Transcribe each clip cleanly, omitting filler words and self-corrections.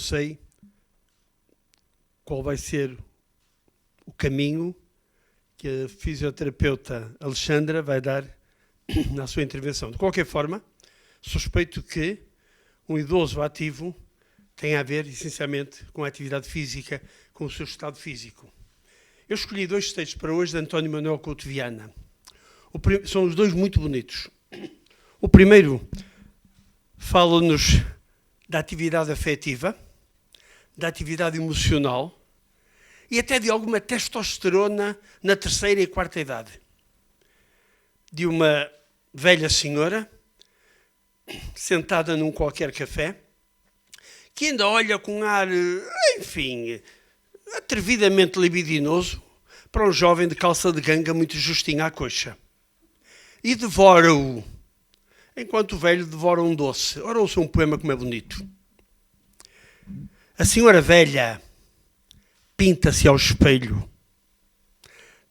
sei qual vai ser o caminho que a fisioterapeuta Alexandra vai dar na sua intervenção. De qualquer forma, suspeito que um idoso ativo tem a ver, essencialmente, com a atividade física, com o seu estado físico. Eu escolhi 2 textos para hoje de António Manuel Couto Viana. São os 2 muito bonitos. O primeiro fala-nos da atividade afetiva, da atividade emocional e até de alguma testosterona na 3ª e 4ª idade. De uma velha senhora sentada num qualquer café, que ainda olha com ar, enfim, atrevidamente libidinoso para um jovem de calça de ganga muito justinho à coxa. E devora-o, enquanto o velho devora um doce. Ora, ouça um poema como é bonito. A senhora velha pinta-se ao espelho,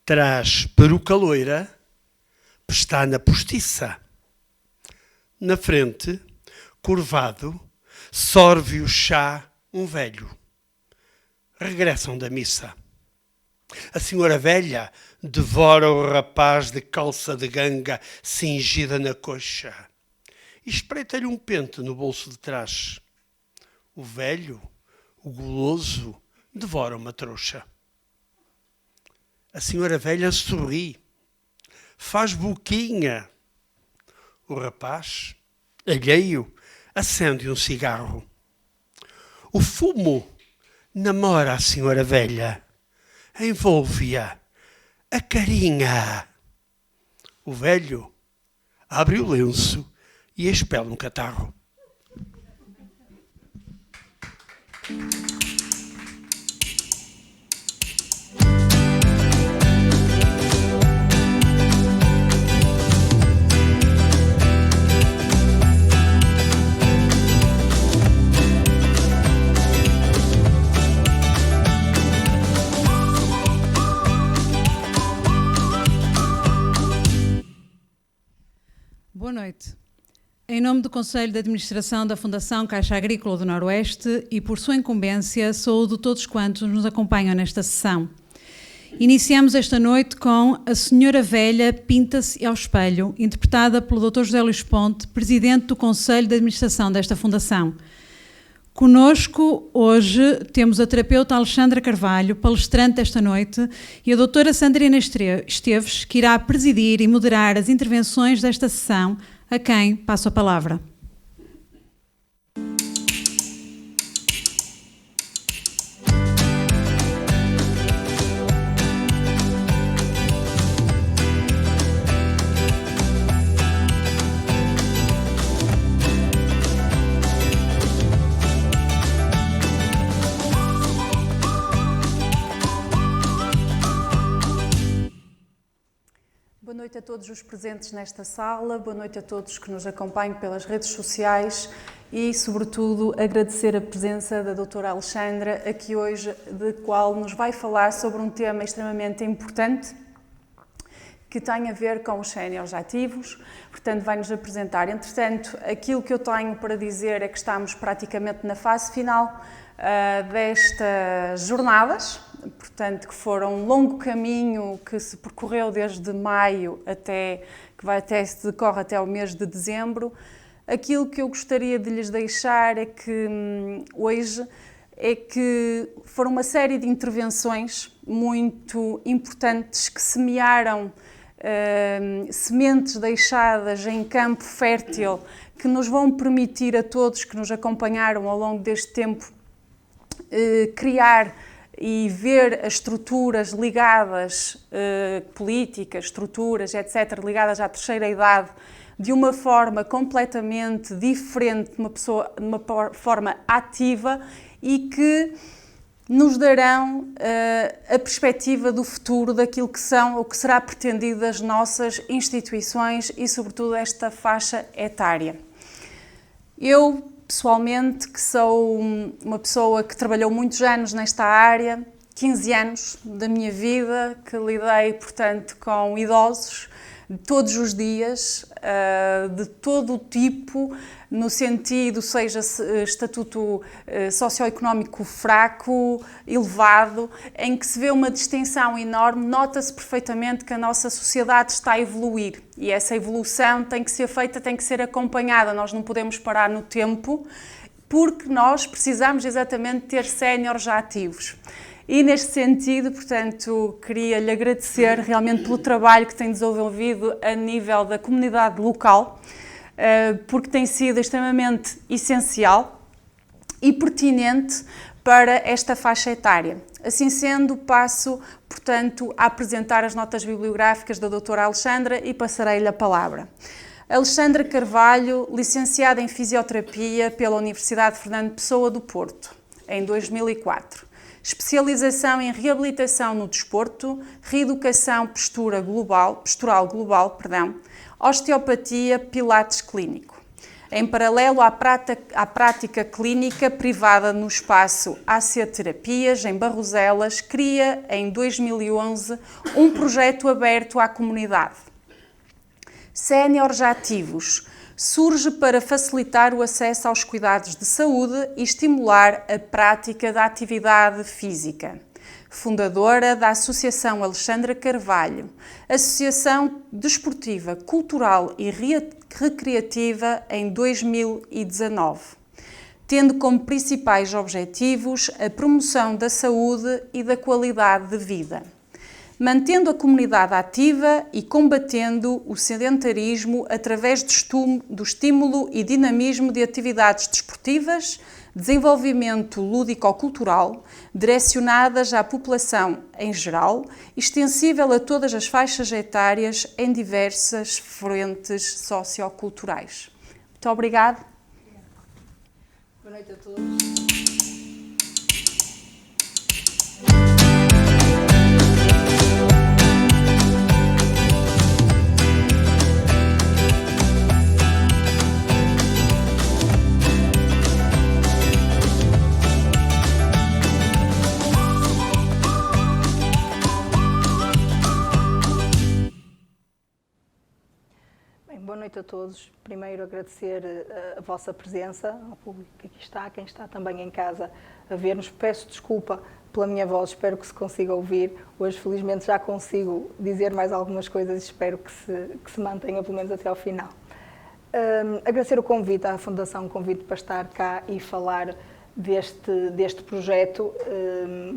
traz peruca loira, pestana postiça. Na frente, curvado, sorve o chá um velho. Regressam da missa. A senhora velha devora o rapaz de calça de ganga cingida na coxa e espreita-lhe um pente no bolso de trás. O velho, o guloso, devora uma trouxa. A senhora velha sorri, faz boquinha. O rapaz, alheio, acende um cigarro. O fumo namora a senhora velha, envolve-a, acarinha. O velho abre o lenço e expele um catarro. Boa noite. Em nome do Conselho de Administração da Fundação Caixa Agrícola do Noroeste e por sua incumbência, saúdo todos quantos nos acompanham nesta sessão. Iniciamos esta noite com A Senhora Velha Pinta-se ao Espelho, interpretada pelo Dr. José Luís Ponte, Presidente do Conselho de Administração desta Fundação. Conosco hoje temos a terapeuta Alexandra Carvalho, palestrante desta noite, e a doutora Sandrina Esteves, que irá presidir e moderar as intervenções desta sessão, a quem passo a palavra. Boa noite a todos os presentes nesta sala, boa noite a todos que nos acompanham pelas redes sociais e, sobretudo, agradecer a presença da doutora Alexandra, aqui hoje, de qual nos vai falar sobre um tema extremamente importante que tem a ver com os séniores ativos, portanto vai-nos apresentar. Entretanto, aquilo que eu tenho para dizer é que estamos praticamente na fase final destas jornadas, portanto, que foram um longo caminho que se percorreu desde maio que se decorre até o mês de dezembro. Aquilo que eu gostaria de lhes deixar é que hoje foram uma série de intervenções muito importantes que semearam sementes deixadas em campo fértil que nos vão permitir a todos que nos acompanharam ao longo deste tempo criar e ver as estruturas ligadas, políticas, estruturas, etc., ligadas à terceira idade, de uma forma completamente diferente, de uma forma ativa e que nos darão a perspectiva do futuro, daquilo que são ou que será pretendido das nossas instituições e, sobretudo, esta faixa etária. Eu, pessoalmente, que sou uma pessoa que trabalhou muitos anos nesta área, 15 anos da minha vida, que lidei, portanto, com idosos, de todos os dias, de todo o tipo, no sentido, seja estatuto socioeconómico fraco, elevado, em que se vê uma distinção enorme, nota-se perfeitamente que a nossa sociedade está a evoluir e essa evolução tem que ser feita, tem que ser acompanhada, nós não podemos parar no tempo, porque nós precisamos exatamente ter séniores já ativos. E neste sentido, portanto, queria-lhe agradecer realmente pelo trabalho que tem desenvolvido a nível da comunidade local, porque tem sido extremamente essencial e pertinente para esta faixa etária. Assim sendo, passo, portanto, a apresentar as notas bibliográficas da doutora Alexandra e passarei-lhe a palavra. Alexandra Carvalho, licenciada em Fisioterapia pela Universidade Fernando Pessoa do Porto, em 2004. Especialização em Reabilitação no Desporto, Reeducação postural global, Osteopatia, Pilates Clínico. Em paralelo à prática clínica privada no espaço AC Terapias, em Barroselas, cria, em 2011, um projeto aberto à comunidade. Séniores ativos. Surge para facilitar o acesso aos cuidados de saúde e estimular a prática da atividade física. Fundadora da Associação Alexandra Carvalho, Associação Desportiva, Cultural e Recreativa em 2019, tendo como principais objetivos a promoção da saúde e da qualidade de vida, mantendo a comunidade ativa e combatendo o sedentarismo através do estímulo e dinamismo de atividades desportivas, desenvolvimento lúdico-cultural, direcionadas à população em geral, extensível a todas as faixas etárias em diversas frentes socioculturais. Muito obrigada. Boa noite a todos. Boa noite a todos. Primeiro agradecer a vossa presença, ao público que aqui está, quem está também em casa a ver-nos. Peço desculpa pela minha voz, espero que se consiga ouvir. Hoje, felizmente, já consigo dizer mais algumas coisas e espero que se mantenha pelo menos até ao final. Agradecer o convite à Fundação, o convite para estar cá e falar deste projeto,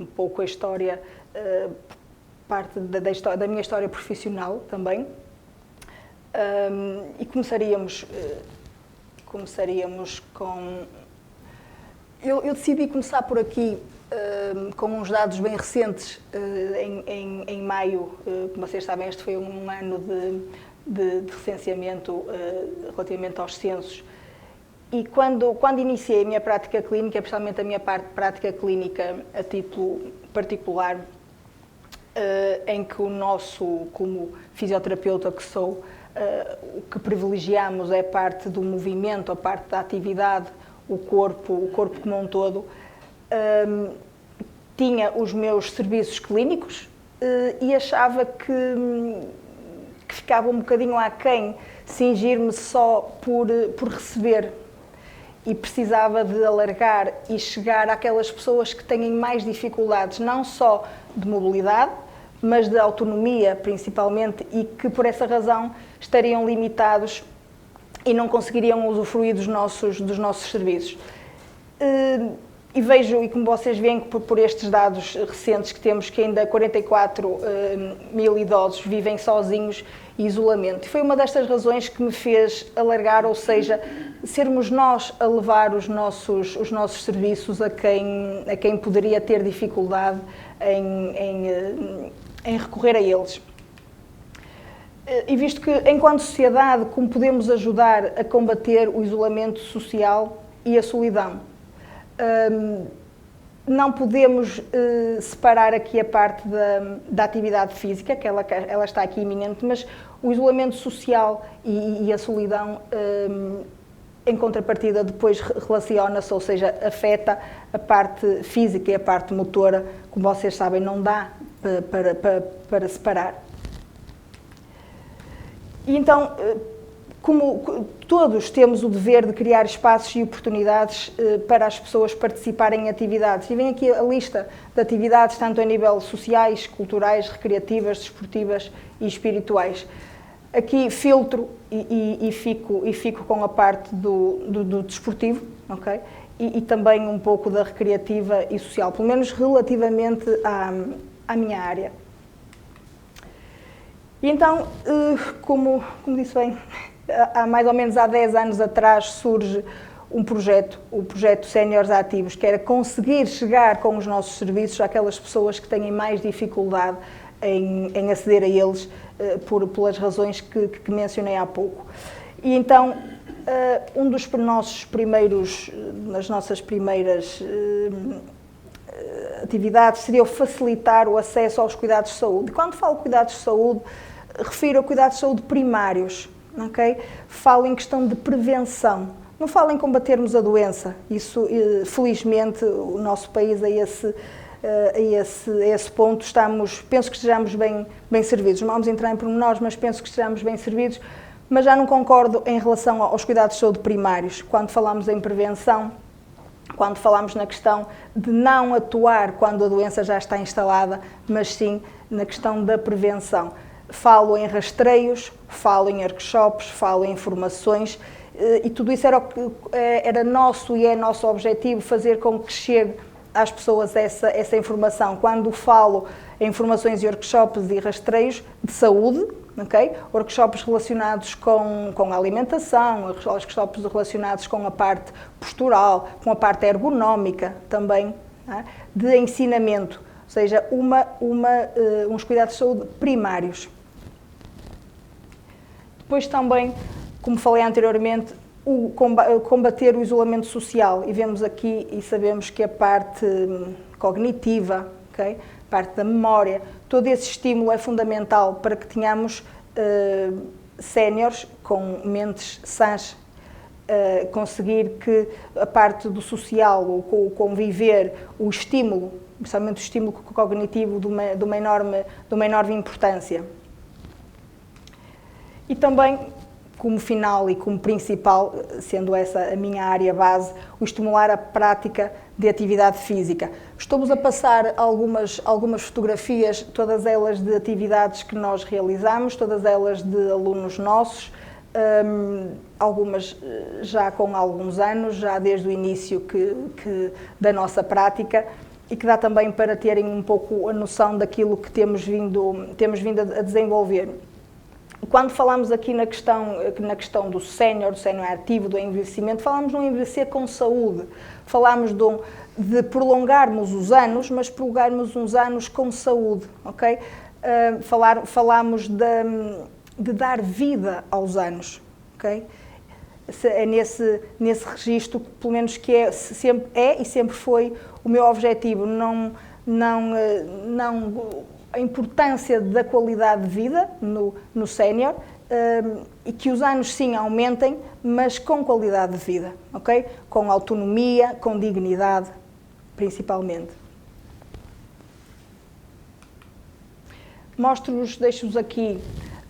um pouco a história, parte da minha história profissional também. E começaríamos com... Eu decidi começar por aqui com uns dados bem recentes. Em maio, como vocês sabem, este foi um ano de recenseamento relativamente aos censos. E quando iniciei a minha prática clínica, especialmente a minha prática clínica a título particular, em que como fisioterapeuta que sou, o que privilegiamos é a parte do movimento, a parte da atividade, o corpo como um todo. Tinha os meus serviços clínicos e achava que ficava um bocadinho aquém cingir-me só por receber, e precisava de alargar e chegar àquelas pessoas que têm mais dificuldades, não só de mobilidade, mas de autonomia principalmente, e que por essa razão estariam limitados e não conseguiriam usufruir dos nossos serviços. E vejo, e como vocês veem por estes dados recentes que temos, que ainda 44 mil idosos vivem sozinhos e isolamento. E foi uma destas razões que me fez alargar, ou seja, sermos nós a levar os nossos serviços a quem poderia ter dificuldade em recorrer a eles. E visto que, enquanto sociedade, como podemos ajudar a combater o isolamento social e a solidão? Não podemos separar aqui a parte da atividade física, que ela está aqui iminente, mas o isolamento social e a solidão, em contrapartida, depois relaciona-se, ou seja, afeta a parte física e a parte motora, como vocês sabem, não dá para separar. E então, como todos temos o dever de criar espaços e oportunidades para as pessoas participarem em atividades. E vem aqui a lista de atividades, tanto a nível sociais, culturais, recreativas, desportivas e espirituais. Aqui filtro e fico com a parte do desportivo, ok? E também um pouco da recreativa e social, pelo menos relativamente à minha área. E então, como disse bem, há mais ou menos há 10 anos atrás surge um projeto, o projeto Séniores Ativos, que era conseguir chegar com os nossos serviços àquelas pessoas que têm mais dificuldade em aceder a eles pelas razões que mencionei há pouco. E então, um dos nas nossas primeiras atividades seria o facilitar o acesso aos cuidados de saúde. Quando falo de cuidados de saúde, refiro a cuidados de saúde primários, ok? Falo em questão de prevenção, não falo em combatermos a doença. Isso, felizmente, o nosso país a esse ponto penso que estejamos bem servidos. Não vamos entrar em pormenores, mas penso que estejamos bem servidos. Mas já não concordo em relação aos cuidados de saúde primários. Quando falamos em prevenção, quando falamos na questão de não atuar quando a doença já está instalada, mas sim na questão da prevenção. Falo em rastreios, falo em workshops, falo em formações, e tudo isso era nosso e é nosso objetivo, fazer com que chegue às pessoas essa informação. Quando falo em formações e workshops e rastreios de saúde, okay? Workshops relacionados com a alimentação, workshops relacionados com a parte postural, com a parte ergonómica também, de ensinamento, ou seja, uns cuidados de saúde primários. Depois também, como falei anteriormente, combater o isolamento social, e vemos aqui e sabemos que a parte cognitiva, okay? A parte da memória, todo esse estímulo é fundamental para que tenhamos séniores com mentes sãs, conseguir que a parte do social, o conviver, o estímulo, principalmente o estímulo cognitivo de uma enorme importância. E também, como final e como principal, sendo essa a minha área base, o estimular a prática de atividade física. Estou-vos a passar algumas fotografias, todas elas de atividades que nós realizamos, todas elas de alunos nossos, algumas já com alguns anos, já desde o início da nossa prática, e que dá também para terem um pouco a noção daquilo que temos vindo a desenvolver. Quando falamos aqui na questão do sénior ativo, do envelhecimento, falamos de um envelhecer com saúde, falamos de prolongarmos os anos, mas prolongarmos uns anos com saúde, ok? Falamos de dar vida aos anos, ok? É nesse registro, pelo menos que é e sempre foi o meu objetivo, a importância da qualidade de vida no sénior, e que os anos sim aumentem, mas com qualidade de vida, ok? Com autonomia, com dignidade, principalmente. Deixo-vos aqui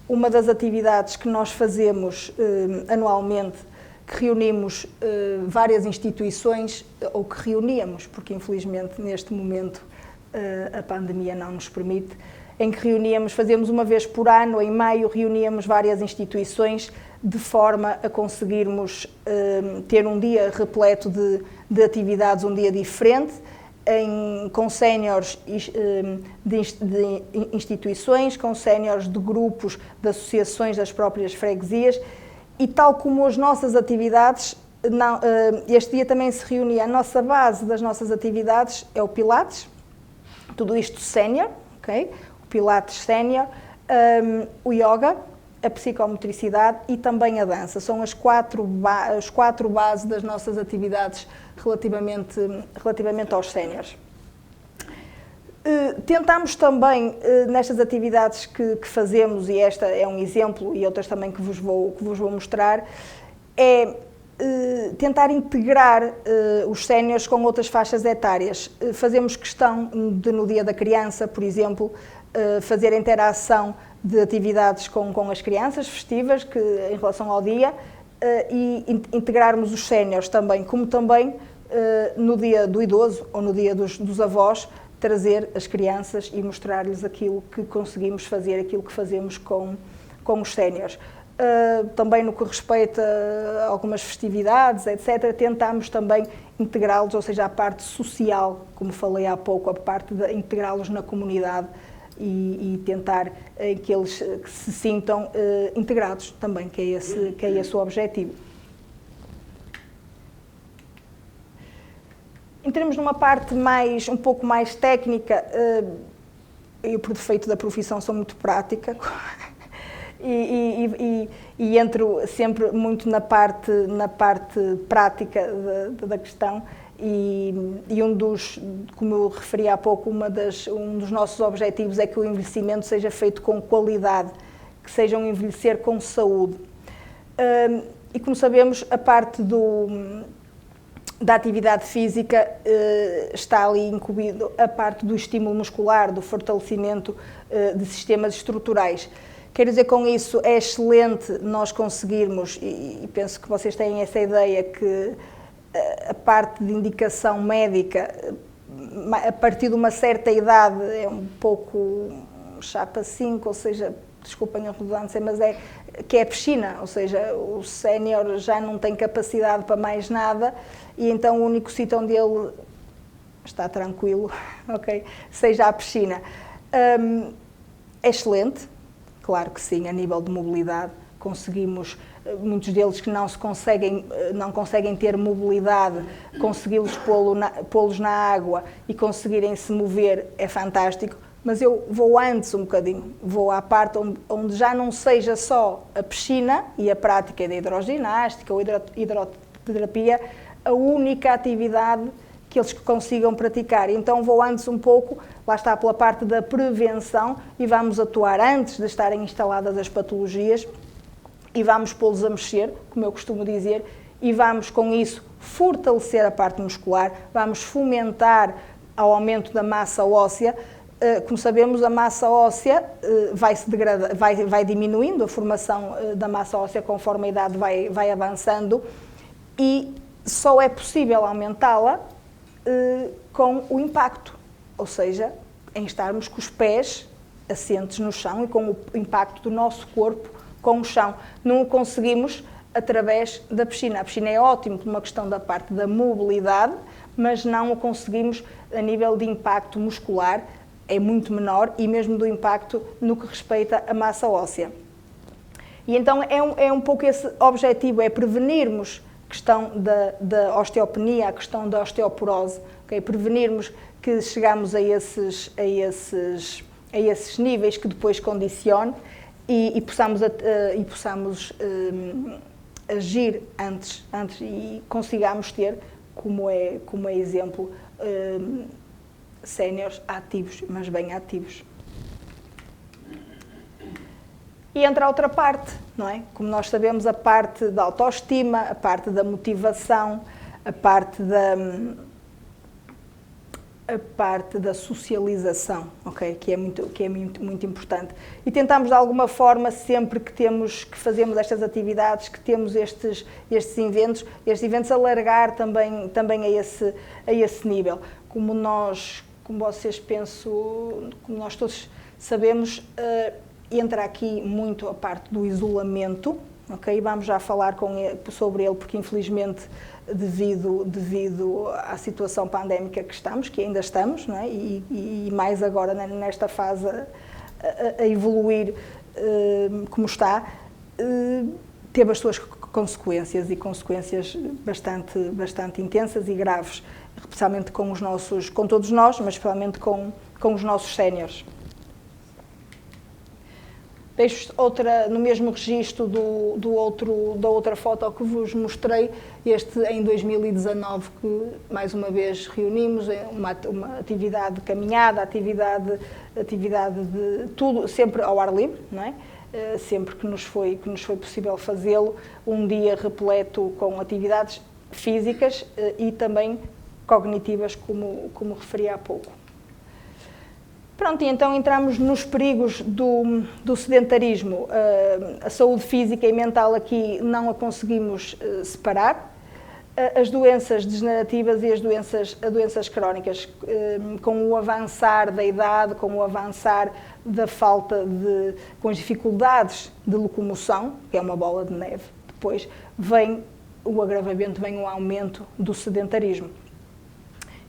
uma das atividades que nós fazemos anualmente, que reunimos várias instituições, ou que reuníamos, porque infelizmente neste momento a pandemia não nos permite, em que fazemos uma vez por ano, em maio, reuníamos várias instituições de forma a conseguirmos ter um dia repleto de atividades, um dia diferente, com séniores de instituições, com séniores de grupos, de associações das próprias freguesias, e tal como as nossas atividades, este dia também se reunia, a nossa base das nossas atividades é o Pilates, tudo isto sénior, okay? O Pilates sénior, o yoga, a psicomotricidade e também a dança. São as quatro bases das nossas atividades relativamente aos séniores. Tentamos também, nestas atividades que fazemos, e esta é um exemplo, e outras também que vos vou mostrar, tentar integrar os séniores com outras faixas etárias. Fazemos questão de, no Dia da Criança, por exemplo, fazer a interação de atividades com as crianças festivas em relação ao dia e integrarmos os séniores também, como também no dia do idoso ou no dia dos avós, trazer as crianças e mostrar-lhes aquilo que conseguimos fazer, aquilo que fazemos com os séniores. Também no que respeita a algumas festividades, etc., tentamos também integrá-los, ou seja, a parte social, como falei há pouco, a parte de integrá-los na comunidade e tentar que eles se sintam integrados também, que é esse o objetivo. Entramos numa parte um pouco mais técnica. Eu, por defeito da profissão, sou muito prática e entro sempre muito na parte prática da questão e como eu referi há pouco, um dos nossos objetivos é que o envelhecimento seja feito com qualidade, que seja um envelhecer com saúde. E como sabemos, a parte da atividade física está ali incluído a parte do estímulo muscular, do fortalecimento de sistemas estruturais. Quero dizer com isso, é excelente nós conseguirmos, e penso que vocês têm essa ideia, que a parte de indicação médica, a partir de uma certa idade, é um pouco chapa 5, ou seja, desculpem a redundância, mas que é piscina, ou seja, o sénior já não tem capacidade para mais nada e então o único sítio onde ele está tranquilo, ok, seja a piscina. É excelente, claro que sim, a nível de mobilidade, conseguimos, muitos deles que não conseguem ter mobilidade, consegui-los pô-los na água e conseguirem se mover é fantástico, mas eu vou antes um bocadinho, vou à parte onde já não seja só a piscina e a prática da hidroginástica ou hidroterapia a única atividade que eles consigam praticar. Então vou antes um pouco, lá está, pela parte da prevenção e vamos atuar antes de estarem instaladas as patologias e vamos pô-los a mexer, como eu costumo dizer, e vamos com isso fortalecer a parte muscular, vamos fomentar o aumento da massa óssea. Como sabemos, a massa óssea vai diminuindo, a formação da massa óssea conforme a idade vai avançando e só é possível aumentá-la com o impacto, ou seja, em estarmos com os pés assentes no chão e com o impacto do nosso corpo com o chão. Não o conseguimos através da piscina. A piscina é ótimo por uma questão da parte da mobilidade, mas não o conseguimos a nível de impacto muscular, é muito menor, e mesmo do impacto no que respeita à massa óssea. E então é um pouco esse objetivo, é prevenirmos a questão da osteopenia, a questão da osteoporose, okay? Prevenirmos que chegamos a esses níveis que depois condicione e possamos agir antes e consigamos ter, como é exemplo, séniores ativos, mas bem ativos. E entra a outra parte, não é? Como nós sabemos, a parte da autoestima, a parte da motivação, a parte da socialização, ok? Que é muito importante. E tentamos, de alguma forma, sempre que fazemos estas atividades, que temos estes eventos, alargar também a esse nível. Como nós todos sabemos, entra aqui muito a parte do isolamento, ok? Vamos já falar sobre ele, porque infelizmente devido à situação pandémica que ainda estamos, não é? E mais agora nesta fase a evoluir como está, teve as suas consequências e consequências bastante intensas e graves, especialmente com todos nós, mas especialmente com os nossos séniores. Deixo no mesmo registro da outra foto que vos mostrei, este em 2019, que mais uma vez reunimos, uma atividade de caminhada, atividade de tudo, sempre ao ar livre, não é? Sempre que nos foi possível fazê-lo, um dia repleto com atividades físicas e também cognitivas, como referi há pouco. Pronto, e então entramos nos perigos do sedentarismo. A saúde física e mental aqui não a conseguimos separar. As doenças degenerativas e as doenças crónicas, com o avançar da idade, com o avançar da com as dificuldades de locomoção, que é uma bola de neve, depois vem o agravamento, vem o aumento do sedentarismo.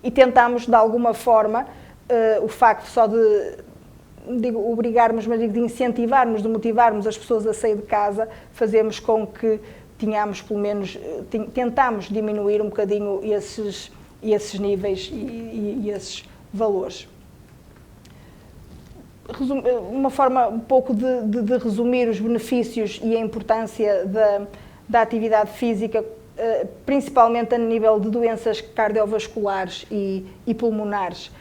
E tentamos, de alguma forma, o facto só de obrigarmos, mas de incentivarmos, de motivarmos as pessoas a sair de casa, fazemos com que tínhamos, pelo menos, tentámos diminuir um bocadinho esses níveis e esses valores. Uma forma um pouco de resumir os benefícios e a importância da atividade física, principalmente a nível de doenças cardiovasculares e pulmonares,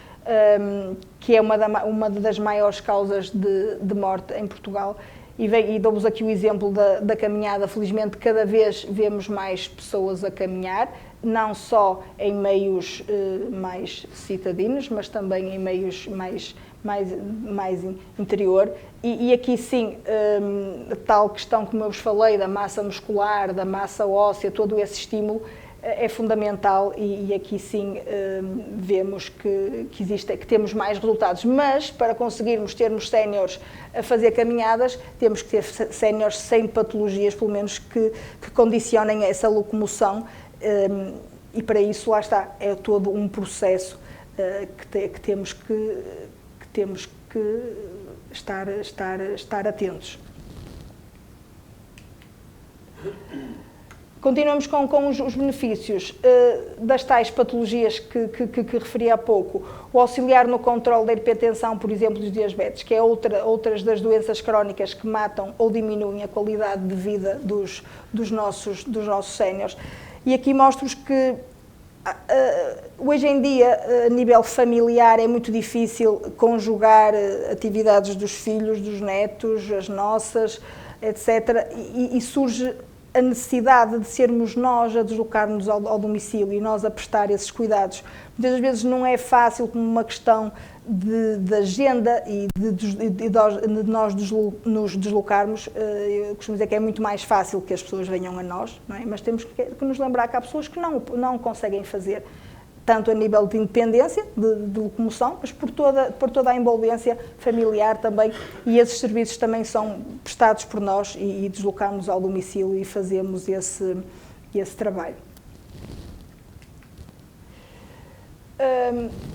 que é uma das maiores causas de morte em Portugal. E dou-vos aqui o exemplo da caminhada. Felizmente, cada vez vemos mais pessoas a caminhar, não só em meios mais citadinos, mas também em meios mais interior. E aqui sim, tal questão como eu vos falei, da massa muscular, da massa óssea, todo esse estímulo é fundamental, e aqui sim vemos que temos mais resultados. Mas para conseguirmos termos séniores a fazer caminhadas, temos que ter séniores sem patologias, pelo menos que condicionem essa locomoção, e para isso, lá está, é todo um processo que temos que estar atentos. Continuamos com os benefícios das tais patologias que referi há pouco. O auxiliar no controle da hipertensão, por exemplo, dos diabetes, que é outras das doenças crónicas que matam ou diminuem a qualidade de vida dos nossos séniores. E aqui mostro-vos que hoje em dia, a nível familiar, é muito difícil conjugar atividades dos filhos, dos netos, as nossas, etc. E surge a necessidade de sermos nós a deslocar-nos ao domicílio e nós a prestar esses cuidados. Muitas vezes não é fácil, como uma questão de agenda e de nós nos deslocarmos. Eu costumo dizer que é muito mais fácil que as pessoas venham a nós, não é? Mas temos que nos lembrar que há pessoas que não conseguem fazer, tanto a nível de independência, de locomoção, mas por toda a envolvência familiar também, e esses serviços também são prestados por nós e deslocamos ao domicílio e fazemos esse trabalho.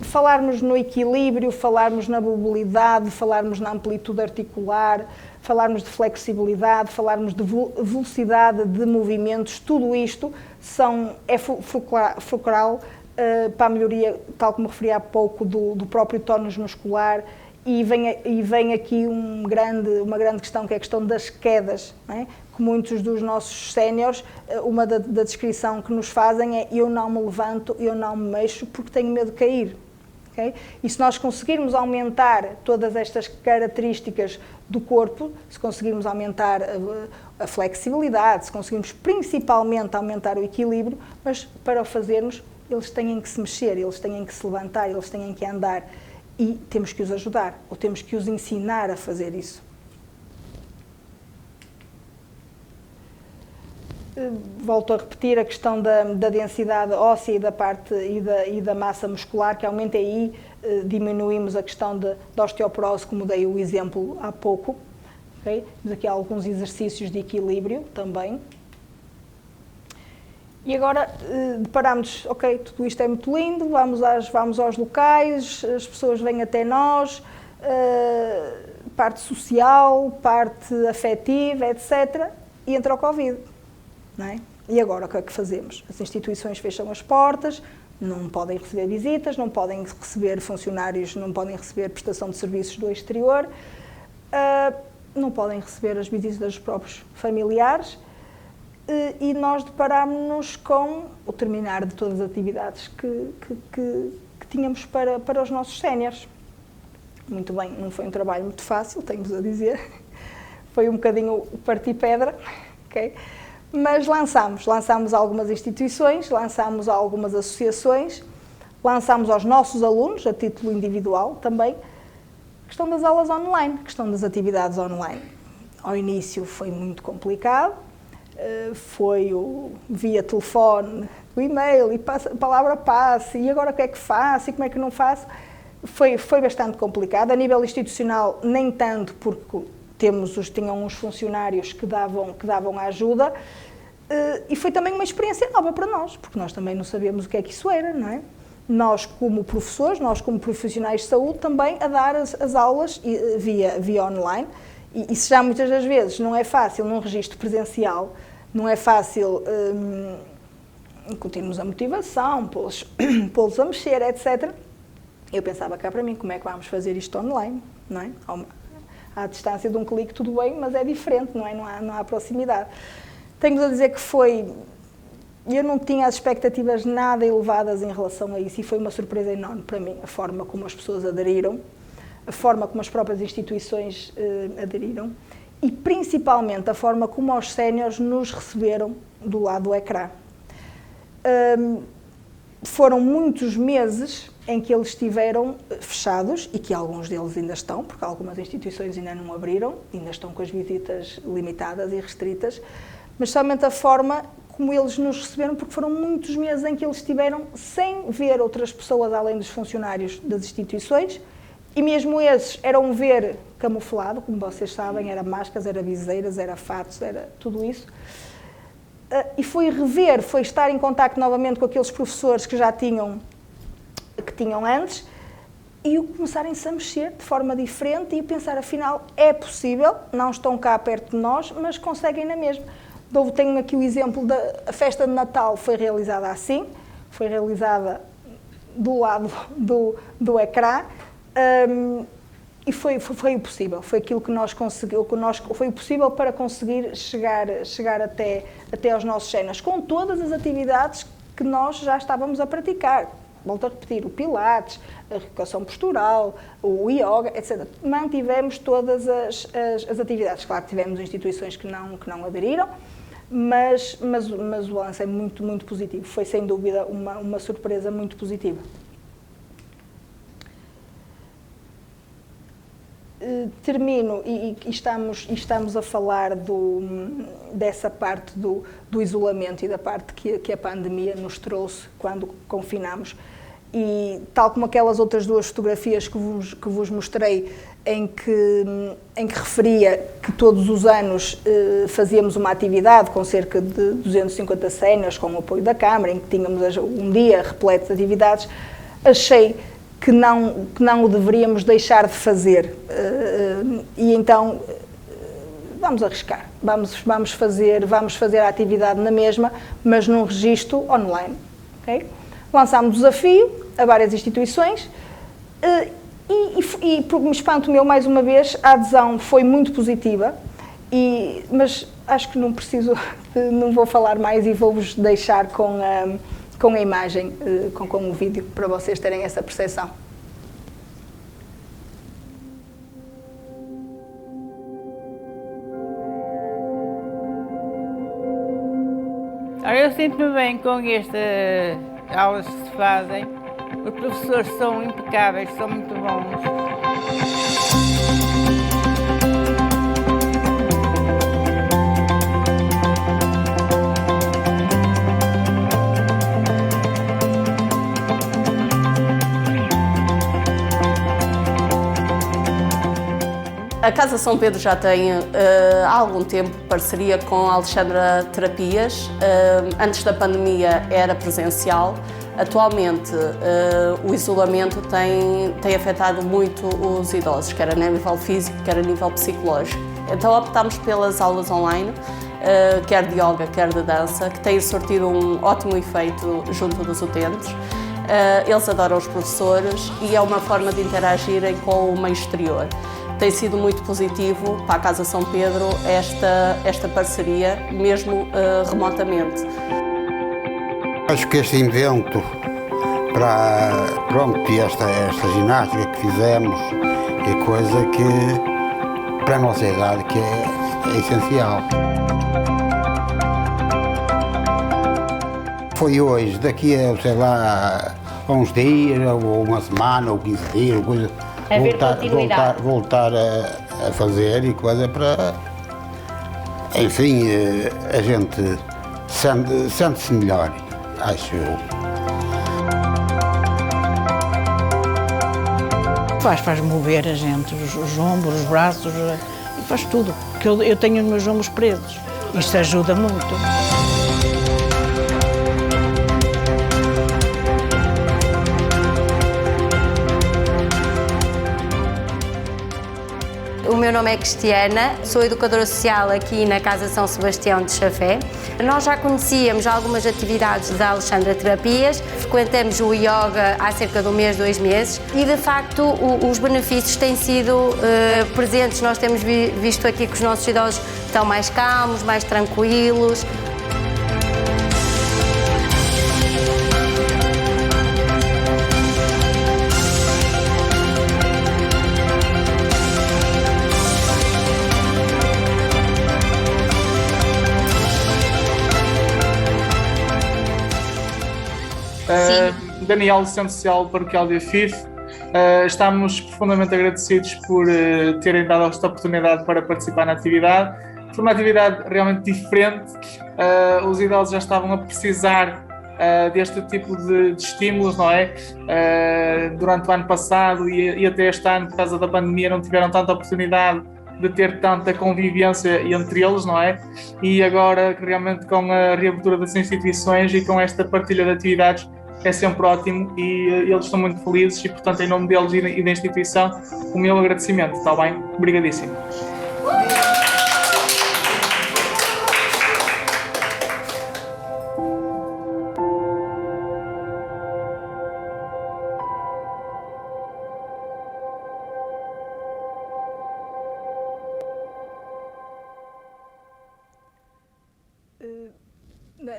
Falarmos no equilíbrio, falarmos na mobilidade, falarmos na amplitude articular, falarmos de flexibilidade, falarmos de velocidade de movimentos, tudo isto é fulcral para a melhoria, tal como referi há pouco, do próprio tónus muscular, e vem aqui uma grande questão, que é a questão das quedas, não é? Que muitos dos nossos séniores, uma da descrição que nos fazem é: eu não me levanto, eu não me mexo porque tenho medo de cair. Okay? E se nós conseguirmos aumentar todas estas características do corpo, se conseguirmos aumentar a flexibilidade, se conseguirmos principalmente aumentar o equilíbrio, mas para o fazermos, eles têm que se mexer, eles têm que se levantar, eles têm que andar, e temos que os ajudar, ou temos que os ensinar a fazer isso. Volto a repetir a questão da densidade óssea e da parte e da massa muscular, que aumenta. Aí diminuímos a questão da osteoporose, como dei o exemplo há pouco. Okay? Temos aqui alguns exercícios de equilíbrio também. E agora deparamos, ok, tudo isto é muito lindo, vamos aos locais, as pessoas vêm até nós, parte social, parte afetiva, etc. E entra o Covid. Não é? E agora o que é que fazemos? As instituições fecham as portas, não podem receber visitas, não podem receber funcionários, não podem receber prestação de serviços do exterior, não podem receber as visitas dos próprios familiares, e nós deparámos-nos com o terminar de todas as atividades que tínhamos para os nossos séniores. Muito bem, não foi um trabalho muito fácil, tenho-vos a dizer, foi um bocadinho partir pedra, ok? Mas lançámos algumas instituições, lançámos algumas associações, lançámos aos nossos alunos, a título individual também, Questão das aulas online, questão das atividades online. Ao início foi muito complicado, foi via telefone, o e-mail, e palavra passe, e agora o que é que faço, e como é que não faço? Foi bastante complicado. A nível institucional, nem tanto, porque tinham uns funcionários que davam a ajuda, e foi também uma experiência nova para nós, porque nós também não sabíamos o que é que isso era, não é? Nós, como professores, nós, como profissionais de saúde, também a dar as aulas via online, e se já muitas das vezes não é fácil num registro presencial, não é fácil incutir-nos a motivação, pô-los a mexer, etc. Eu pensava cá para mim, como é que vamos fazer isto online, não é? À distância de um clique tudo bem, mas é diferente, não é? Não há proximidade. Tenho-vos a dizer que eu não tinha as expectativas nada elevadas em relação a isso, e foi uma surpresa enorme para mim, a forma como as pessoas aderiram, a forma como as próprias instituições aderiram, e principalmente a forma como os séniores nos receberam do lado do ecrã. Foram muitos meses em que eles estiveram fechados, e que alguns deles ainda estão, porque algumas instituições ainda não abriram, ainda estão com as visitas limitadas e restritas, mas somente a forma como eles nos receberam, porque foram muitos meses em que eles estiveram sem ver outras pessoas além dos funcionários das instituições, e mesmo esses eram ver camuflado, como vocês sabem, era máscaras, era viseiras, era fatos, era tudo isso. E foi estar em contacto novamente com aqueles professores que tinham antes, e começarem-se a mexer de forma diferente e pensar, afinal, é possível, não estão cá perto de nós, mas conseguem na mesma. Tenho aqui o exemplo da festa de Natal, foi realizada assim, foi realizada do lado do ecrã, e foi o possível, foi aquilo que nós conseguimos, foi o possível para conseguir chegar até aos nossos séniores, com todas as atividades que nós já estávamos a praticar. Volto a repetir, o Pilates, a reeducação postural, o yoga, etc. Mantivemos todas as atividades. Claro que tivemos instituições que não aderiram, mas o balanço é muito, muito positivo. Foi, sem dúvida, uma surpresa muito positiva. Termino, e estamos a falar dessa parte do isolamento e da parte que a pandemia nos trouxe quando confinamos, e tal como aquelas outras duas fotografias que vos mostrei, em que referia que todos os anos fazíamos uma atividade com cerca de 250 séniores, com o apoio da Câmara, em que tínhamos um dia repleto de atividades, achei que não o deveríamos deixar de fazer, e então vamos arriscar, vamos fazer a atividade na mesma, mas num registro online. Okay? Lançámos desafio a várias instituições, e por me espanto meu, mais uma vez, a adesão foi muito positiva, mas acho que não vou falar mais, e vou-vos deixar com a imagem, com o vídeo, para vocês terem essa percepção. Eu sinto-me bem com estas aulas que se fazem. Os professores são impecáveis, são muito bons. A Casa São Pedro já tem há algum tempo parceria com a Alexandra Terapias. Antes da pandemia era presencial. Atualmente o isolamento tem afetado muito os idosos, quer a nível físico, quer a nível psicológico. Então optámos pelas aulas online, quer de yoga, quer de dança, que têm surtido um ótimo efeito junto dos utentes. Eles adoram os professores e é uma forma de interagirem com o meio exterior. Tem sido muito positivo para a Casa São Pedro esta parceria, mesmo remotamente. Acho que este invento e esta ginástica que fizemos é coisa que, para a nossa idade, que é essencial. Foi hoje, daqui a, sei lá, a uns dias, ou uma semana, ou 15 dias, coisa, Haver continuidade. voltar a fazer e coisa para... Enfim, a gente sente-se melhor, acho eu. Faz mover a gente, os ombros, os braços, faz tudo. Porque eu tenho os meus ombros presos. Isto ajuda muito. O meu nome é Cristiana, sou educadora social aqui na Casa São Sebastião de Chafé. Nós já conhecíamos algumas atividades da Alexandra Terapias, frequentamos o yoga há cerca de 1 mês, 2 meses e de facto os benefícios têm sido presentes. Nós temos visto aqui que os nossos idosos estão mais calmos, mais tranquilos. Daniel, Centro Social Paroquial de Afif. Estamos profundamente agradecidos por terem dado esta oportunidade para participar na atividade. Foi uma atividade realmente diferente. Os idosos já estavam a precisar deste tipo de estímulos, não é? Durante o ano passado e até este ano, por causa da pandemia, não tiveram tanta oportunidade de ter tanta convivência entre eles, não é? E agora, realmente, com a reabertura das instituições e com esta partilha de atividades, é sempre ótimo e eles estão muito felizes e, portanto, em nome deles e da instituição, o meu agradecimento, está bem? Obrigadíssimo.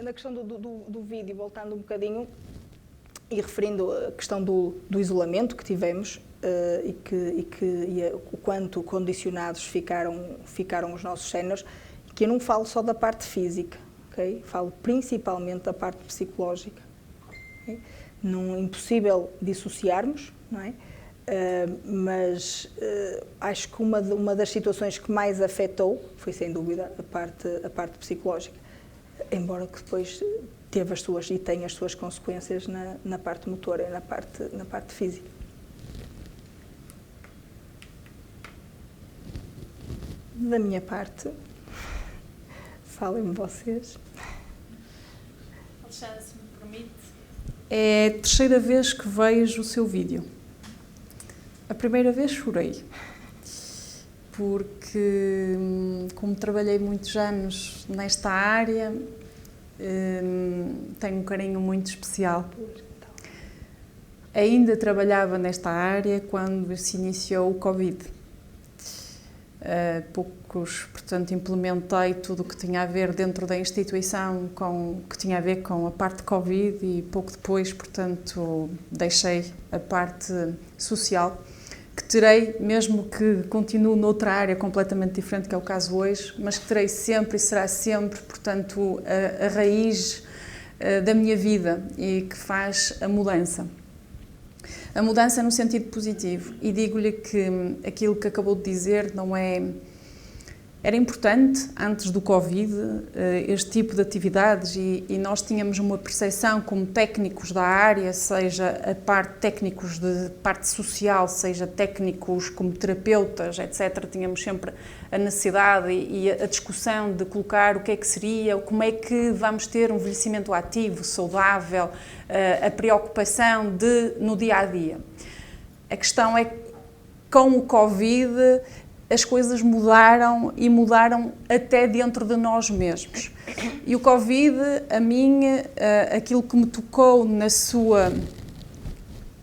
Na questão do vídeo, voltando um bocadinho e referindo a questão do isolamento que tivemos e o quanto condicionados ficaram os nossos séniores, que eu não falo só da parte física, okay? Falo principalmente da parte psicológica. Okay? Não é impossível dissociarmos, não é? Mas acho que uma das situações que mais afetou foi, sem dúvida, a parte psicológica. Embora que depois teve as suas e tem as suas consequências na parte motora e na parte física. Da minha parte, falem-me vocês. Alexandre, se me permite. É a terceira vez que vejo o seu vídeo. A primeira vez chorei. Porque, como trabalhei muitos anos nesta área, tenho um carinho muito especial. Ainda trabalhava nesta área quando se iniciou o Covid. Portanto, implementei tudo o que tinha a ver dentro da instituição, que tinha a ver com a parte Covid e pouco depois, portanto, deixei a parte social. Que terei, mesmo que continue noutra área completamente diferente, que é o caso hoje, mas que terei sempre e será sempre, portanto, a raiz da minha vida e que faz a mudança. A mudança no sentido positivo. E digo-lhe que aquilo que acabou de dizer não é... Era importante, antes do Covid, este tipo de atividades e nós tínhamos uma percepção como técnicos da área, seja a parte técnicos de parte social, seja técnicos como terapeutas, etc. Tínhamos sempre a necessidade e a discussão de colocar o que é que seria, como é que vamos ter um envelhecimento ativo, saudável, a preocupação no dia-a-dia. A questão é que com o Covid as coisas mudaram e mudaram até dentro de nós mesmos. E o Covid, a mim, aquilo que me tocou na sua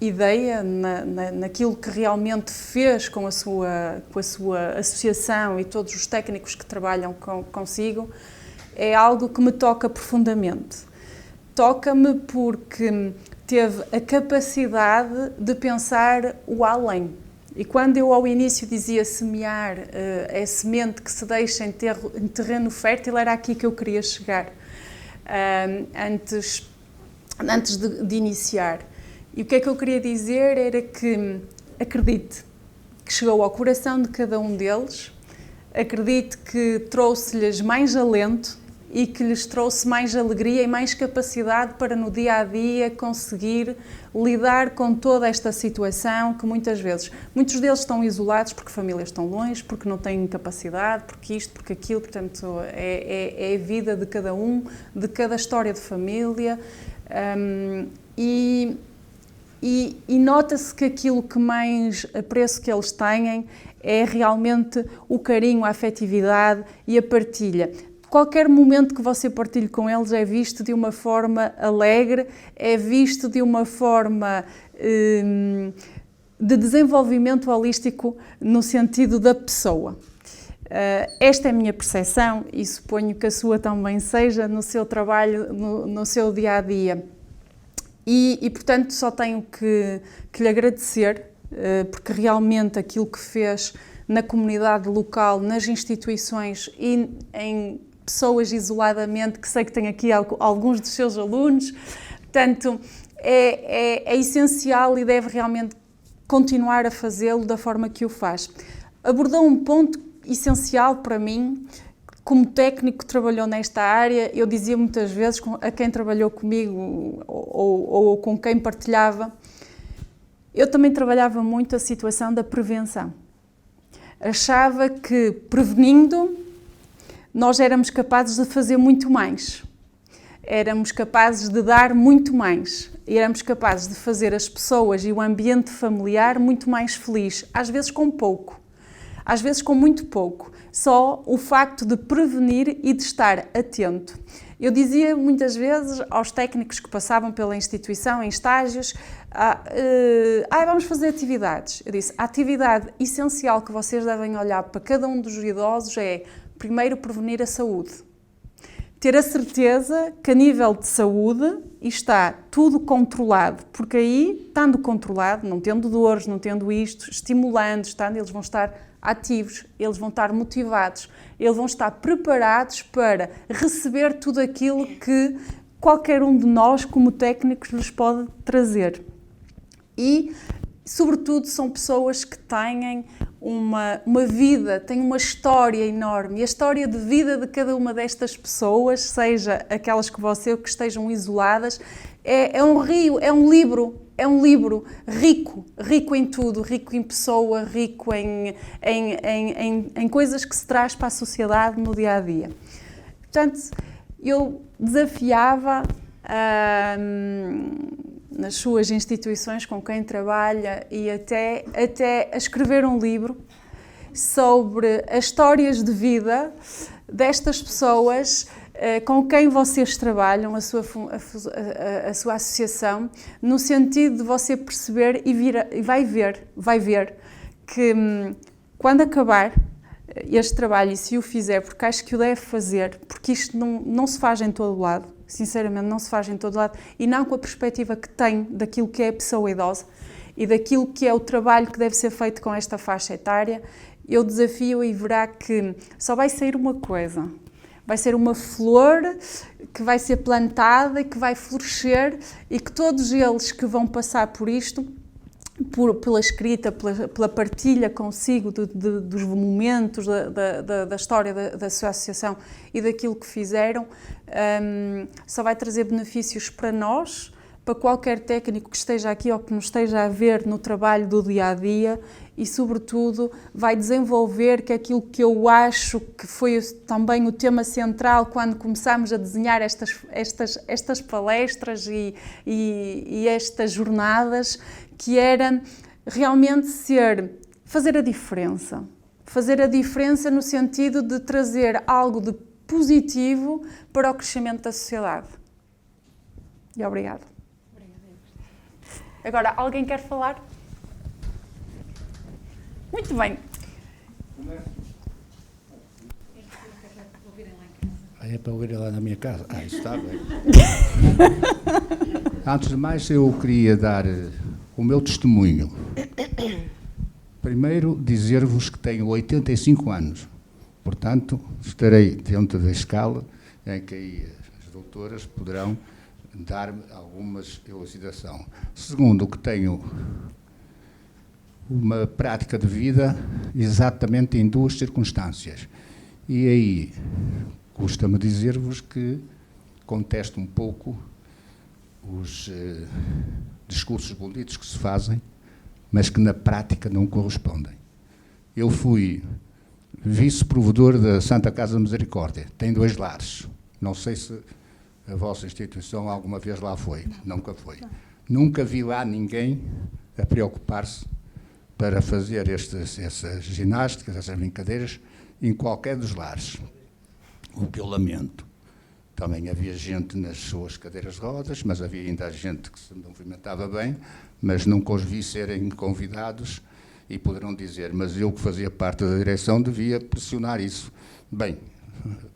ideia, naquilo que realmente fez com a sua associação e todos os técnicos que trabalham consigo, é algo que me toca profundamente. Toca-me porque teve a capacidade de pensar o além. E quando eu ao início dizia semear é semente que se deixa em terreno fértil, era aqui que eu queria chegar, antes de iniciar. E o que é que eu queria dizer era que acredite, que chegou ao coração de cada um deles. Acredito que trouxe-lhes mais alento e que lhes trouxe mais alegria e mais capacidade para no dia a dia conseguir lidar com toda esta situação que muitos deles estão isolados porque famílias estão longe, porque não têm capacidade, porque isto, porque aquilo, portanto é a vida de cada um, de cada história de família, e nota-se que aquilo que mais apreço que eles têm é realmente o carinho, a afetividade e a partilha. Qualquer momento que você partilhe com eles é visto de uma forma alegre, é visto de uma forma de desenvolvimento holístico no sentido da pessoa. Esta é a minha percepção e suponho que a sua também seja no seu trabalho, no seu dia-a-dia. E portanto, só tenho que lhe agradecer, porque realmente aquilo que fez na comunidade local, nas instituições e em pessoas isoladamente, que sei que tem aqui alguns dos seus alunos, portanto, é essencial e deve realmente continuar a fazê-lo da forma que o faz. Abordou um ponto essencial para mim, como técnico que trabalhou nesta área. Eu dizia muitas vezes a quem trabalhou comigo ou com quem partilhava, eu também trabalhava muito a situação da prevenção. Achava que, prevenindo, nós éramos capazes de fazer muito mais. Éramos capazes de dar muito mais. Éramos capazes de fazer as pessoas e o ambiente familiar muito mais feliz. Às vezes com pouco. Às vezes com muito pouco. Só o facto de prevenir e de estar atento. Eu dizia muitas vezes aos técnicos que passavam pela instituição em estágios, vamos fazer atividades. Eu disse, a atividade essencial que vocês devem olhar para cada um dos idosos é, primeiro, prevenir a saúde. Ter a certeza que a nível de saúde está tudo controlado, porque aí, estando controlado, não tendo dores, não tendo isto, estimulando, eles vão estar ativos, eles vão estar motivados, eles vão estar preparados para receber tudo aquilo que qualquer um de nós, como técnicos, lhes pode trazer. E, sobretudo, são pessoas que têm uma vida, têm uma história enorme. E a história de vida de cada uma destas pessoas, seja aquelas que que estejam isoladas, é um rio, é um livro rico em tudo, rico em pessoa, rico em coisas que se traz para a sociedade no dia-a-dia. Portanto, eu desafiava nas suas instituições com quem trabalha e até a escrever um livro sobre as histórias de vida destas pessoas com quem vocês trabalham, a sua associação, no sentido de você perceber e vai ver que quando acabar este trabalho, e se o fizer, porque acho que o deve fazer, porque isto não se faz em todo lado, sinceramente não se faz em todo lado, e não com a perspectiva que tem daquilo que é a pessoa idosa e daquilo que é o trabalho que deve ser feito com esta faixa etária, eu desafio e verá que só vai sair uma coisa. Vai ser uma flor que vai ser plantada e que vai florescer, e que todos eles que vão passar por isto, pela escrita, pela partilha consigo dos momentos da história da sua associação e daquilo que fizeram, só vai trazer benefícios para nós, para qualquer técnico que esteja aqui ou que nos esteja a ver no trabalho do dia-a-dia, e sobretudo vai desenvolver que aquilo que eu acho que foi também o tema central quando começámos a desenhar estas palestras e estas jornadas, que era realmente fazer a diferença no sentido de trazer algo de positivo para o crescimento da sociedade. E obrigado. Agora, alguém quer falar? Muito bem. É para ouvir lá na minha casa? Isso está bem. Antes de mais, eu queria dar o meu testemunho. Primeiro, dizer-vos que tenho 85 anos. Portanto, estarei dentro da escala em que aí as doutoras poderão dar-me algumas elucidação. Segundo, que tenho uma prática de vida exatamente em duas circunstâncias. E aí, custa-me dizer-vos que contesto um pouco os discursos bonitos que se fazem, mas que na prática não correspondem. Eu fui vice-provedor da Santa Casa Misericórdia, tem 2 lares. Não sei se a vossa instituição alguma vez lá foi, nunca foi. Nunca vi lá ninguém a preocupar-se para fazer essas ginásticas, essas brincadeiras, em qualquer dos lares. O que eu lamento. Também havia gente nas suas cadeiras de rodas, mas havia ainda gente que se movimentava bem, mas nunca os vi serem convidados e poderão dizer, mas eu que fazia parte da direção devia pressionar isso. Bem,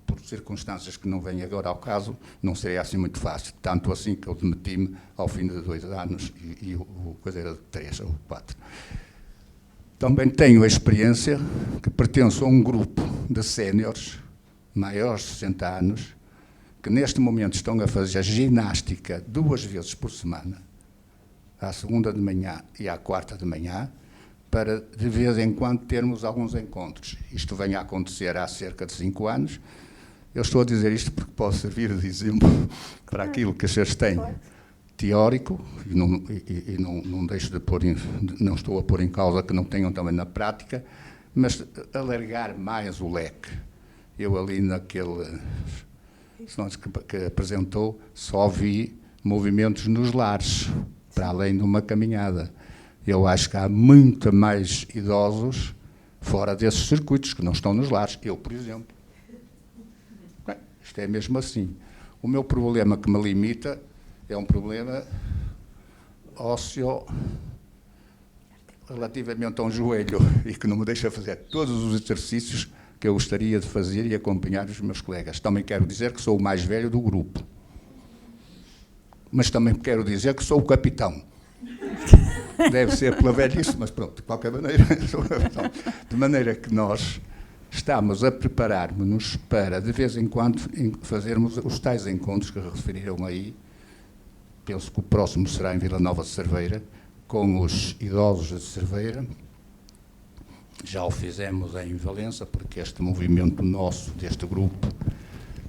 por circunstâncias que não vêm agora ao caso, não seria assim muito fácil. Tanto assim que eu demiti-me ao fim de 2 anos e o coisa era de 3 ou 4. Também tenho a experiência que pertenço a um grupo de séniores, maiores de 60 anos, que neste momento estão a fazer ginástica 2 vezes por semana, à segunda de manhã e à quarta de manhã, para de vez em quando termos alguns encontros. Isto vem a acontecer há cerca de 5 anos. Eu estou a dizer isto porque pode servir de exemplo para aquilo que vocês têm teórico, e não deixo de pôr, não estou a pôr em causa que não tenham também na prática, mas alargar mais o leque. Eu ali naquele que apresentou, só vi movimentos nos lares, para além de uma caminhada. Eu acho que há muito mais idosos fora desses circuitos, que não estão nos lares. Eu, por exemplo. Bem, isto é mesmo assim. O meu problema que me limita é um problema ósseo relativamente a um joelho e que não me deixa fazer todos os exercícios que eu gostaria de fazer e acompanhar os meus colegas. Também quero dizer que sou o mais velho do grupo. Mas também quero dizer que sou o capitão. Deve ser pela velhice, mas pronto, de qualquer maneira, sou o capitão. De maneira que nós estamos a preparar-nos para, de vez em quando, fazermos os tais encontros que referiram aí. Penso que o próximo será em Vila Nova de Cerveira, com os idosos de Cerveira. Já o fizemos em Valença, porque este movimento nosso, deste grupo,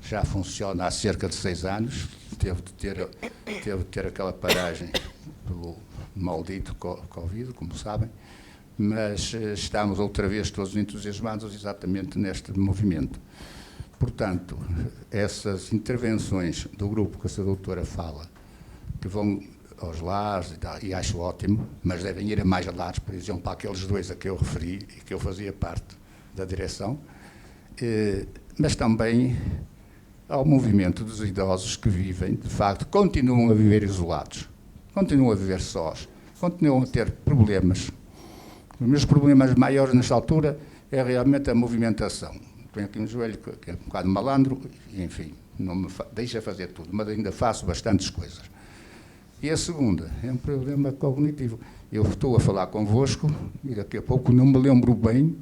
já funciona há cerca de 6 anos. Teve de ter aquela paragem pelo maldito Covid, como sabem, mas estamos outra vez todos entusiasmados exatamente neste movimento. Portanto, essas intervenções do grupo que a doutora fala, que vão aos lares e acho ótimo, mas devem ir a mais lares, por exemplo, para aqueles 2 a que eu referi e que eu fazia parte da direção, mas também ao movimento dos idosos que vivem, de facto, continuam a viver isolados, continuam a viver sós, continuam a ter problemas. Os meus problemas maiores nesta altura é realmente a movimentação. Tenho aqui um joelho que é um bocado malandro, e, enfim, não me deixa fazer tudo, mas ainda faço bastantes coisas. E a segunda é um problema cognitivo. Eu estou a falar convosco e daqui a pouco não me lembro bem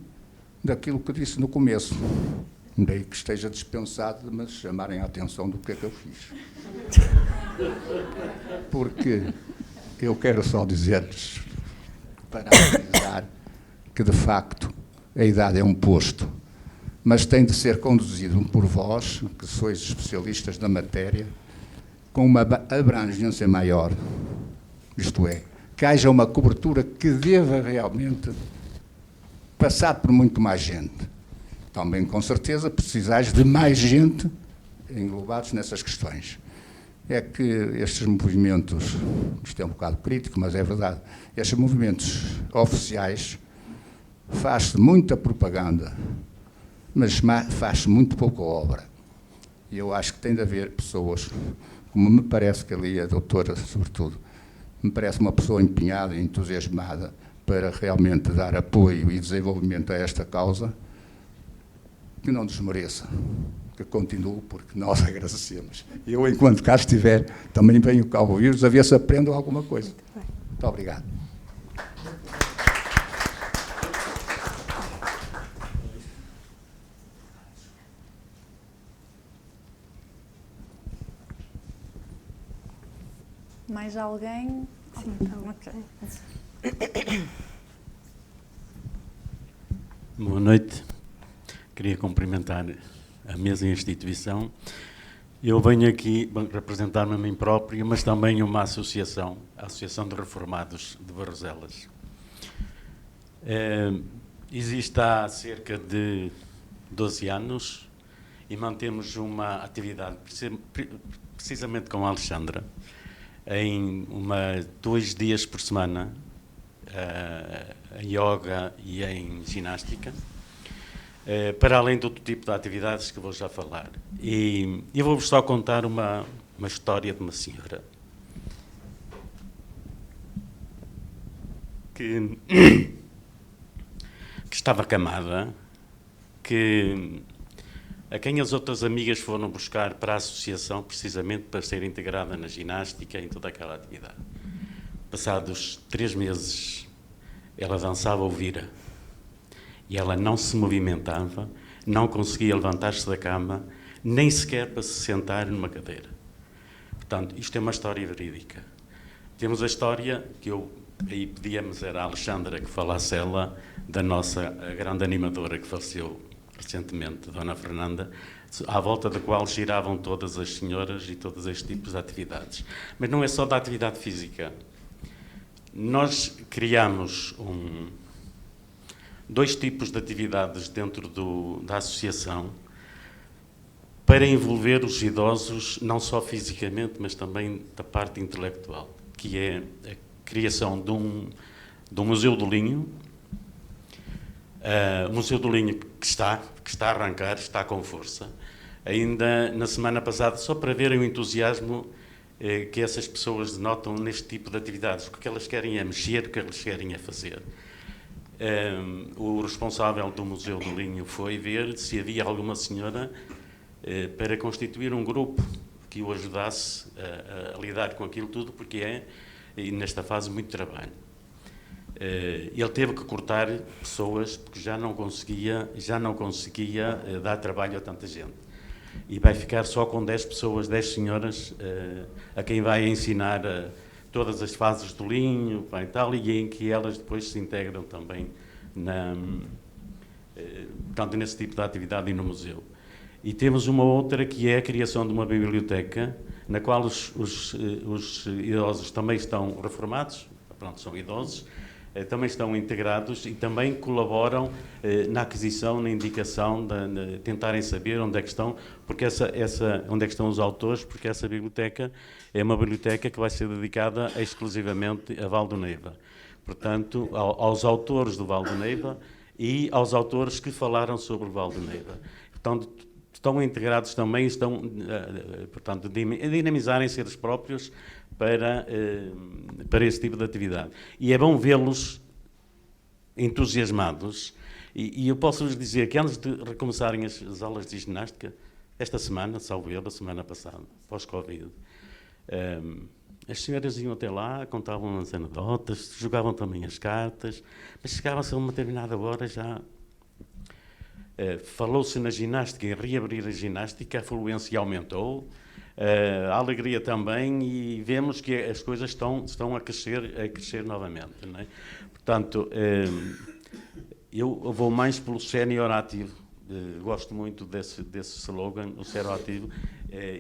daquilo que disse no começo. Daí que esteja dispensado de me chamarem a atenção do que é que eu fiz. Porque eu quero só dizer-lhes, para analisar, que de facto a idade é um posto, mas tem de ser conduzido por vós, que sois especialistas da matéria, com uma abrangência maior, isto é, que haja uma cobertura que deva realmente passar por muito mais gente. Também, com certeza, precisais de mais gente englobados nessas questões. É que estes movimentos, isto é um bocado crítico, mas é verdade, estes movimentos oficiais faz-se muita propaganda, mas faz-se muito pouca obra. E eu acho que tem de haver pessoas, como me parece que ali a doutora, sobretudo, me parece uma pessoa empenhada e entusiasmada para realmente dar apoio e desenvolvimento a esta causa, que não desmereça, que continue, porque nós agradecemos. Eu, enquanto cá estiver, também venho cá ouvir-vos, a ver se aprendo alguma coisa. Muito obrigado. Mais alguém? Sim, então, ok. Boa noite. Queria cumprimentar a mesa e a instituição. Eu venho aqui representar-me a mim próprio, mas também uma associação, a Associação de Reformados de Barroselas. Existe há cerca de 12 anos e mantemos uma atividade, precisamente com a Alexandra, em 2 dias por semana, em yoga e em ginástica, para além de outro tipo de atividades que vou já falar. E eu vou-vos só contar uma história de uma senhora que estava acamada, a quem as outras amigas foram buscar para a associação, precisamente para ser integrada na ginástica e em toda aquela atividade. Passados 3 meses, ela dançava ouvira e ela não se movimentava, não conseguia levantar-se da cama, nem sequer para se sentar numa cadeira. Portanto, isto é uma história verídica. Temos a história que aí pedíamos, era a Alexandra que falasse ela, da nossa grande animadora que faleceu recentemente, Dona Fernanda, à volta da qual giravam todas as senhoras e todos estes tipos de atividades. Mas não é só da atividade física. Nós criamos 2 tipos de atividades dentro da associação para envolver os idosos, não só fisicamente, mas também da parte intelectual, que é a criação de um Museu do Linho. O Museu do Linho que está a arrancar, está com força. Ainda na semana passada, só para verem o entusiasmo que essas pessoas denotam neste tipo de atividades. O que elas querem é mexer, o que elas querem é fazer. O responsável do Museu do Linho foi ver se havia alguma senhora para constituir um grupo que o ajudasse a lidar com aquilo tudo, porque e nesta fase, muito trabalho. Ele teve que cortar pessoas porque já não conseguia dar trabalho a tanta gente. E vai ficar só com 10 pessoas, 10 senhoras, a quem vai ensinar todas as fases do linho e tal, e em que elas depois se integram também tanto nesse tipo de atividade e no museu. E temos uma outra que é a criação de uma biblioteca, na qual os idosos também estão reformados, são idosos, também estão integrados e também colaboram na aquisição, na indicação, de tentarem saber onde é que estão, porque onde é que estão os autores, porque essa biblioteca é uma biblioteca que vai ser dedicada exclusivamente a Val do Neiva. Portanto, aos autores do Val do Neiva e aos autores que falaram sobre o Val do Neiva. Portanto, estão integrados também, estão, portanto, a dinamizarem-se eles próprios para esse tipo de atividade. E é bom vê-los entusiasmados. E eu posso-vos dizer que antes de recomeçarem as aulas de ginástica, esta semana, salvo eu, da semana passada, pós-Covid, as senhoras iam até lá, contavam as anedotas, jogavam também as cartas, mas chegavam-se a uma determinada hora já... falou-se na ginástica, em reabrir a ginástica, a fluência aumentou, a alegria também, e vemos que as coisas estão a crescer novamente. Não é? Portanto, eu vou mais pelo sénior ativo, gosto muito desse slogan, o sénior ativo,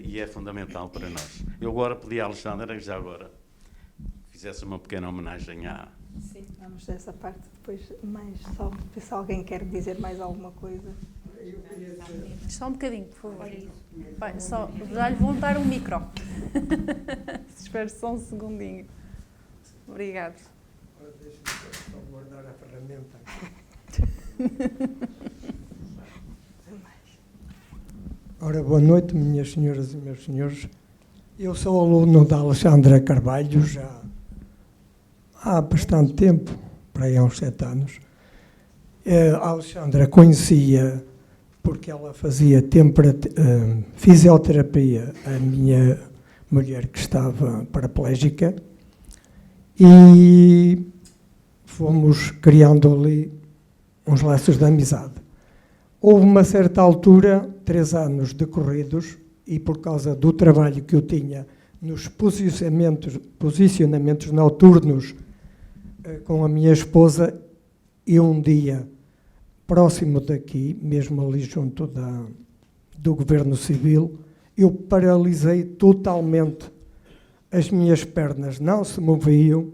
e é fundamental para nós. Eu agora pedi à Alexandra que já agora fizesse uma pequena homenagem à... Sim, vamos dessa parte depois, mais só ver se alguém quer dizer mais alguma coisa. Só um bocadinho, por favor. Já lhe vão dar um micro. Espero só um segundinho. Obrigado. Deixa-me só guardar a ferramenta. Ora, boa noite, minhas senhoras e meus senhores. Eu sou aluno da Alexandra Carvalho, já há bastante tempo, para aí há uns 7 anos. A Alexandra conhecia, porque ela fazia fisioterapia, a minha mulher que estava paraplégica, e fomos criando ali uns laços de amizade. Houve uma certa altura, 3 anos decorridos, e por causa do trabalho que eu tinha nos posicionamentos noturnos com a minha esposa, eu um dia próximo daqui, mesmo ali junto do Governo Civil, eu paralisei totalmente. As minhas pernas não se moviam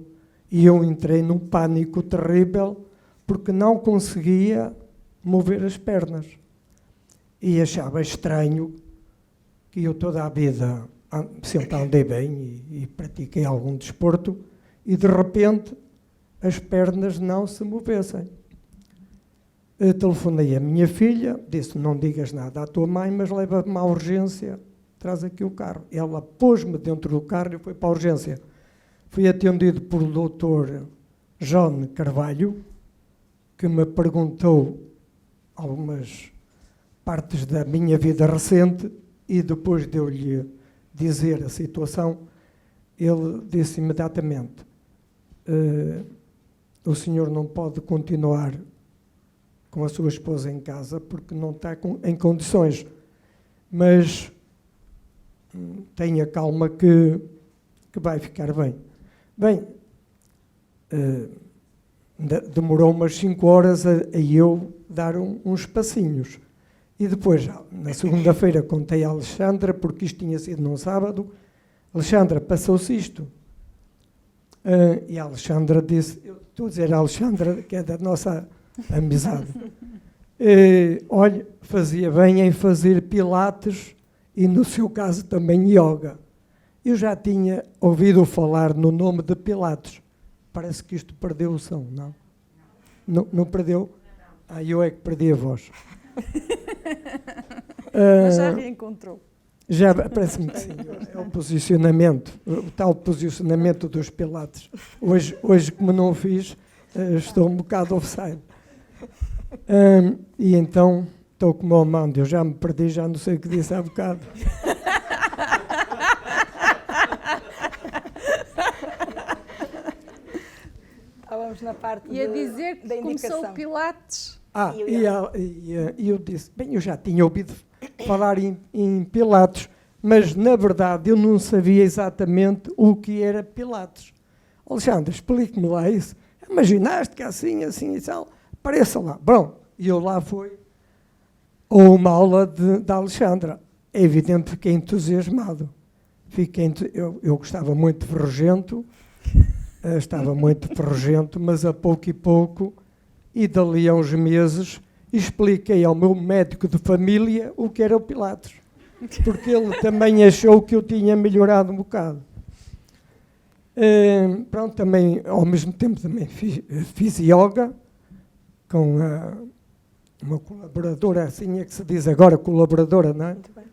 e eu entrei num pânico terrível porque não conseguia mover as pernas. E achava estranho que eu toda a vida sempre andei bem e pratiquei algum desporto e de repente as pernas não se movessem. Eu telefonei à minha filha, disse: não digas nada à tua mãe, mas leva-me à urgência, traz aqui o carro. Ela pôs-me dentro do carro e foi para a urgência. Fui atendido por o Dr. João Carvalho, que me perguntou algumas partes da minha vida recente e depois de eu lhe dizer a situação, ele disse imediatamente: o senhor não pode continuar com a sua esposa em casa porque não está em condições, mas tenha calma que vai ficar bem. Bem, demorou umas 5 horas a eu dar uns passinhos. E depois, na segunda-feira, contei à Alexandra, porque isto tinha sido num sábado. Alexandra, passou-se isto. E a Alexandra disse, eu estou a dizer a Alexandra, que é da nossa amizade, olha, fazia bem em fazer pilates e, no seu caso, também yoga. Eu já tinha ouvido falar no nome de pilates. Parece que isto perdeu o som, não? Não perdeu? Eu é que perdi a voz. Mas já reencontrou. Já, parece-me que sim. É o posicionamento, o tal posicionamento dos pilates. Hoje como não o fiz, estou um bocado offside. E então, estou como o mando, eu já me perdi, já não sei o que disse há bocado. Estávamos na parte ia dizer que começou o Pilates. E eu disse, bem, eu já tinha ouvido falar em Pilates, mas na verdade eu não sabia exatamente o que era Pilates. Alexandre, explique-me lá isso. É uma ginástica assim e tal. Apareça lá. Bom, e eu lá fui a uma aula da Alexandra. É evidente que fiquei entusiasmado. Eu gostava muito de ferrugento, estava muito ferrugento, mas a pouco e pouco, e dali a uns meses, expliquei ao meu médico de família o que era o Pilates, porque ele também achou que eu tinha melhorado um bocado. Pronto, também, ao mesmo tempo, também fiz yoga com uma colaboradora, assim é que se diz agora, colaboradora, não é? Muito bem.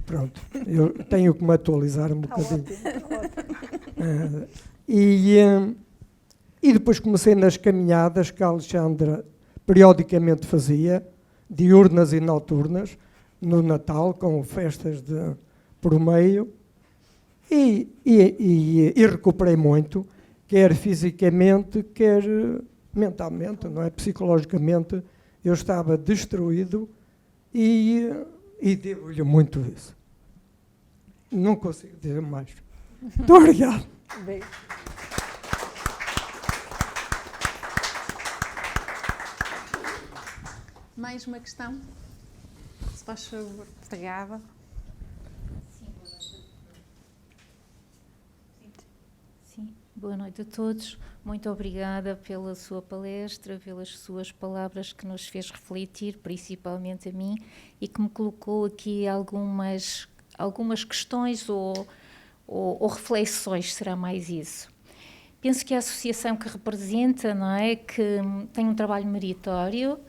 Pronto, eu tenho que me atualizar um bocadinho. E depois comecei nas caminhadas que a Alexandra periodicamente fazia, diurnas e noturnas, no Natal, com festas por meio, e recuperei muito, quer fisicamente, quer mentalmente, não é? Psicologicamente, eu estava destruído e devo-lhe muito isso. Não consigo dizer mais. Muito obrigado. Bem. Mais uma questão? Se faz favor, obrigada. Sim, boa noite a todos. Muito obrigada pela sua palestra, pelas suas palavras que nos fez refletir, principalmente a mim, e que me colocou aqui algumas questões ou reflexões, será mais isso. Penso que a associação que representa, não é, que tem um trabalho meritório,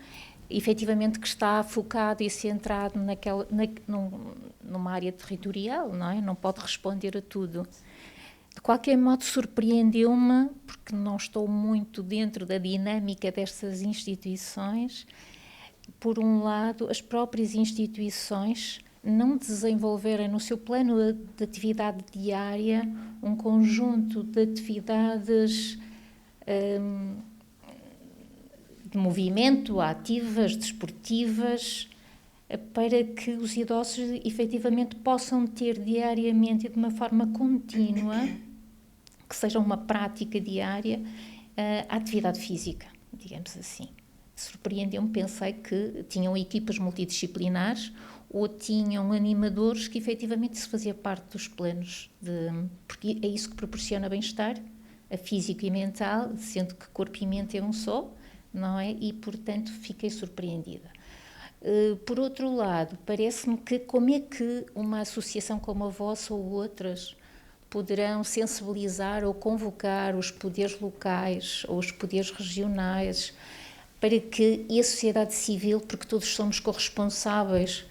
efetivamente que está focado e centrado numa área territorial, não é? Não pode responder a tudo. De qualquer modo, surpreendeu-me, porque não estou muito dentro da dinâmica destas instituições. Por um lado, as próprias instituições não desenvolverem no seu plano de atividade diária um conjunto de atividades de movimento, ativas, desportivas, para que os idosos efetivamente possam ter diariamente e de uma forma contínua, que seja uma prática diária, a atividade física, digamos assim. Surpreendeu-me, pensei que tinham equipas multidisciplinares ou tinham animadores que efetivamente se fazia parte dos planos, porque é isso que proporciona bem-estar, a físico e mental, sendo que corpo e mente é um só, não é? E, portanto, fiquei surpreendida. Por outro lado, parece-me que como é que uma associação como a vossa ou outras poderão sensibilizar ou convocar os poderes locais ou os poderes regionais para que e a sociedade civil, porque todos somos corresponsáveis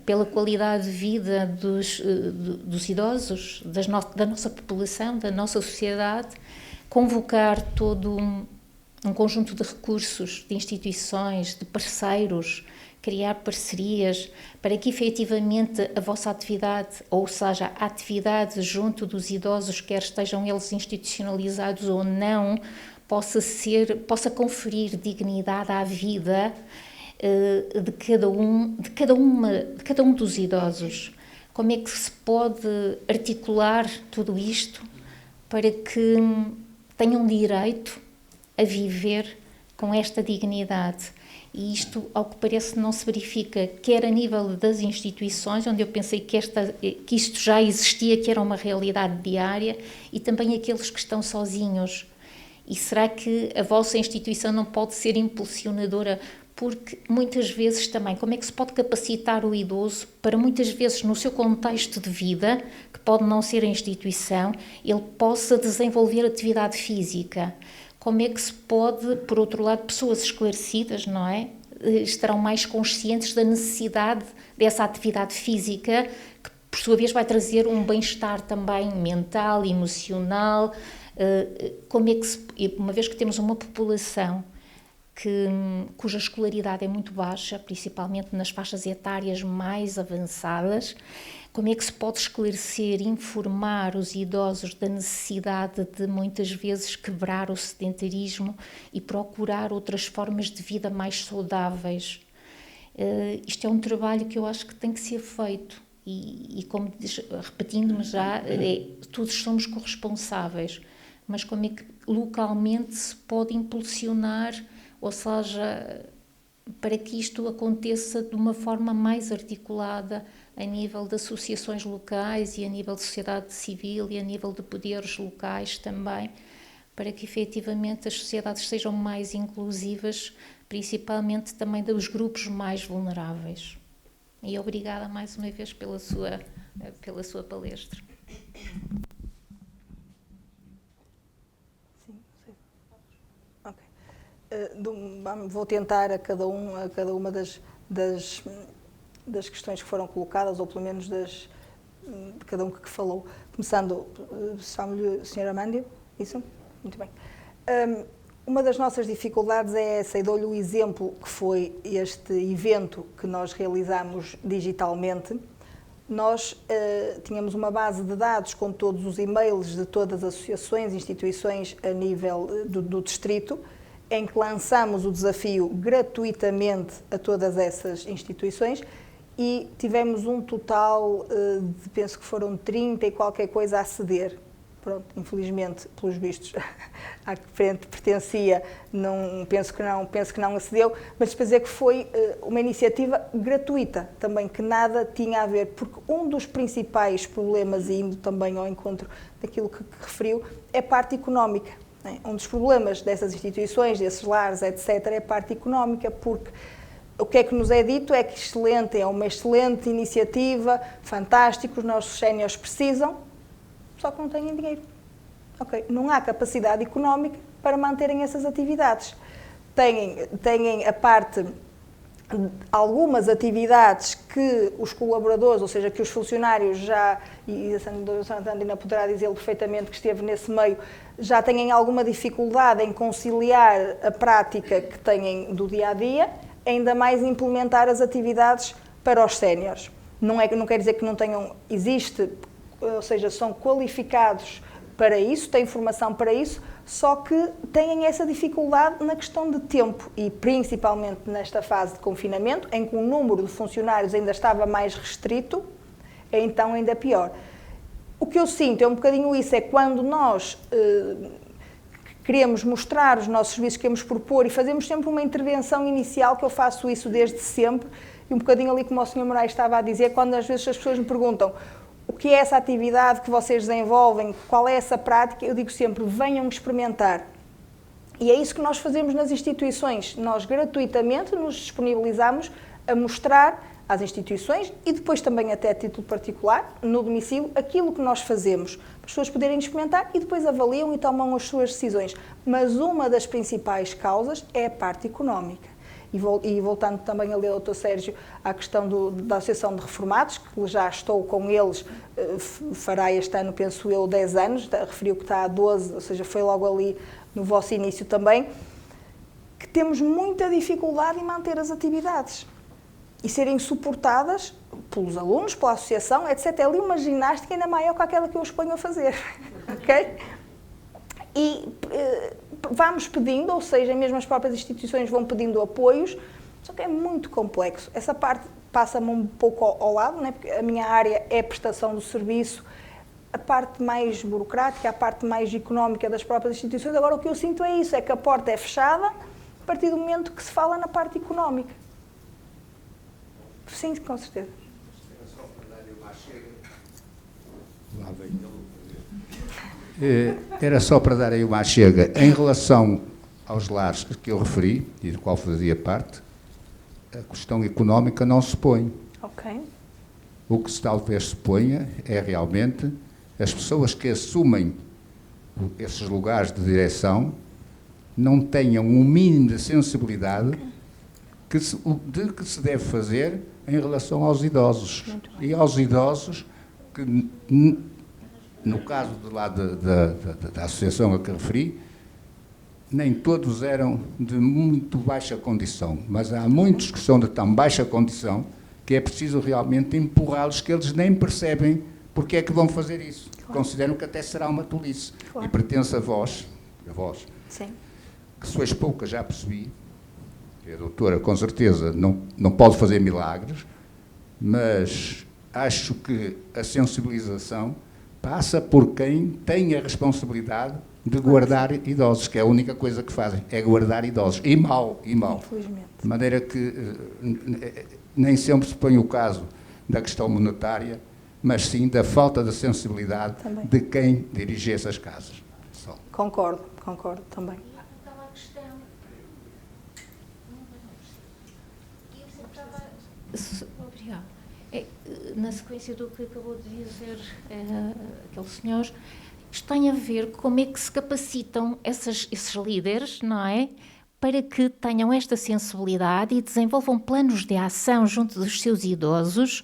pela qualidade de vida dos idosos, da nossa população, da nossa sociedade, convocar todo um conjunto de recursos, de instituições, de parceiros, criar parcerias para que efetivamente a vossa atividade, ou seja, a atividade junto dos idosos, quer estejam eles institucionalizados ou não, possa conferir dignidade à vida de cada um dos idosos. Como é que se pode articular tudo isto para que tenham direito a viver com esta dignidade? E isto, ao que parece, não se verifica, quer a nível das instituições, onde eu pensei que isto já existia, que era uma realidade diária, e também aqueles que estão sozinhos. E será que a vossa instituição não pode ser impulsionadora? Porque muitas vezes também, como é que se pode capacitar o idoso para muitas vezes no seu contexto de vida, que pode não ser a instituição, ele possa desenvolver atividade física? Como é que se pode, por outro lado, pessoas esclarecidas, não é? Estarão mais conscientes da necessidade dessa atividade física, que por sua vez vai trazer um bem-estar também mental, emocional. Como é que uma vez que temos uma população cuja escolaridade é muito baixa, principalmente nas faixas etárias mais avançadas, como é que se pode esclarecer, informar os idosos da necessidade de muitas vezes quebrar o sedentarismo e procurar outras formas de vida mais saudáveis? Isto é um trabalho que eu acho que tem que ser feito e como repetindo-me já, todos somos corresponsáveis, mas como é que localmente se pode impulsionar, ou seja, para que isto aconteça de uma forma mais articulada a nível de associações locais e a nível de sociedade civil e a nível de poderes locais também, para que efetivamente as sociedades sejam mais inclusivas, principalmente também dos grupos mais vulneráveis. E obrigada mais uma vez pela sua palestra. Vou tentar a cada uma das questões que foram colocadas, ou pelo menos de cada um que falou. Começando, chamo-lhe Sra. Amândio, isso? Muito bem. Uma das nossas dificuldades é essa, e dou-lhe o exemplo que foi este evento que nós realizámos digitalmente. Nós tínhamos uma base de dados com todos os e-mails de todas as associações e instituições a nível do distrito, em que lançamos o desafio gratuitamente a todas essas instituições e tivemos um total de, penso que foram 30 e qualquer coisa a aceder. Pronto, infelizmente, pelos vistos, à que pertencia, penso que não acedeu, mas para dizer que foi uma iniciativa gratuita, também que nada tinha a ver, porque um dos principais problemas, e indo também ao encontro daquilo que referiu, é a parte económica. Um dos problemas dessas instituições, desses lares, etc., é a parte económica, porque o que é que nos é dito é que é uma excelente iniciativa, fantástico, os nossos séniores precisam, só que não têm dinheiro. Okay. Não há capacidade económica para manterem essas atividades. Têm a parte algumas atividades que os colaboradores, ou seja, que os funcionários já, e a Sra. Santandina poderá dizer perfeitamente que esteve nesse meio, já têm alguma dificuldade em conciliar a prática que têm do dia-a-dia, ainda mais implementar as atividades para os séniores. Não quer dizer que não tenham, ou seja, são qualificados para isso, têm formação para isso, só que têm essa dificuldade na questão de tempo e principalmente nesta fase de confinamento, em que o número de funcionários ainda estava mais restrito, então ainda pior. O que eu sinto é um bocadinho isso, é quando nós queremos mostrar os nossos serviços, queremos propor e fazemos sempre uma intervenção inicial, que eu faço isso desde sempre, e um bocadinho ali como o Sr. Moraes estava a dizer, quando às vezes as pessoas me perguntam o que é essa atividade que vocês desenvolvem, qual é essa prática, eu digo sempre, venham experimentar. E é isso que nós fazemos nas instituições. Nós gratuitamente nos disponibilizamos a mostrar às instituições e depois também até a título particular, no domicílio, aquilo que nós fazemos. Para as pessoas poderem experimentar e depois avaliam e tomam as suas decisões. Mas uma das principais causas é a parte económica. E voltando também ali ao Dr. Sérgio, à questão da Associação de Reformados, que já estou com eles, fará este ano, penso eu, 10 anos, referiu que está a 12, ou seja, foi logo ali no vosso início também, que temos muita dificuldade em manter as atividades e serem suportadas pelos alunos, pela associação, etc. É ali uma ginástica ainda maior que aquela que eu os ponho a fazer, ok? E vamos pedindo, ou seja, mesmo as próprias instituições vão pedindo apoios, só que é muito complexo. Essa parte passa-me um pouco ao lado, né? Porque a minha área é a prestação do serviço, a parte mais burocrática, a parte mais económica das próprias instituições. Agora o que eu sinto é isso, é que a porta é fechada a partir do momento que se fala na parte económica. Sim, com certeza. Era só para dar aí uma chega. Em relação aos lares que eu referi, e do qual fazia parte, a questão económica não se põe. Ok. O que talvez se ponha é realmente as pessoas que assumem esses lugares de direção não tenham um mínimo de sensibilidade de que se deve fazer em relação aos idosos. E aos idosos que, no caso da associação a que referi, nem todos eram de muito baixa condição, mas há muitos que são de tão baixa condição que é preciso realmente empurrá-los, que eles nem percebem porque é que vão fazer isso. Claro. Consideram que até será uma tolice. Claro. E pertence a vós, sim, que sois poucas, já percebi, que a doutora com certeza não pode fazer milagres, mas acho que a sensibilização passa por quem tem a responsabilidade de guardar idosos, que é a única coisa que fazem, é guardar idosos, e mal. Infelizmente. De maneira que nem sempre se põe o caso da questão monetária, mas sim da falta de sensibilidade também de quem dirige essas casas. Só. Concordo também. Obrigada. Na sequência do que acabou de dizer aquele senhor, isto tem a ver com como é que se capacitam esses líderes, não é? Para que tenham esta sensibilidade e desenvolvam planos de ação junto dos seus idosos,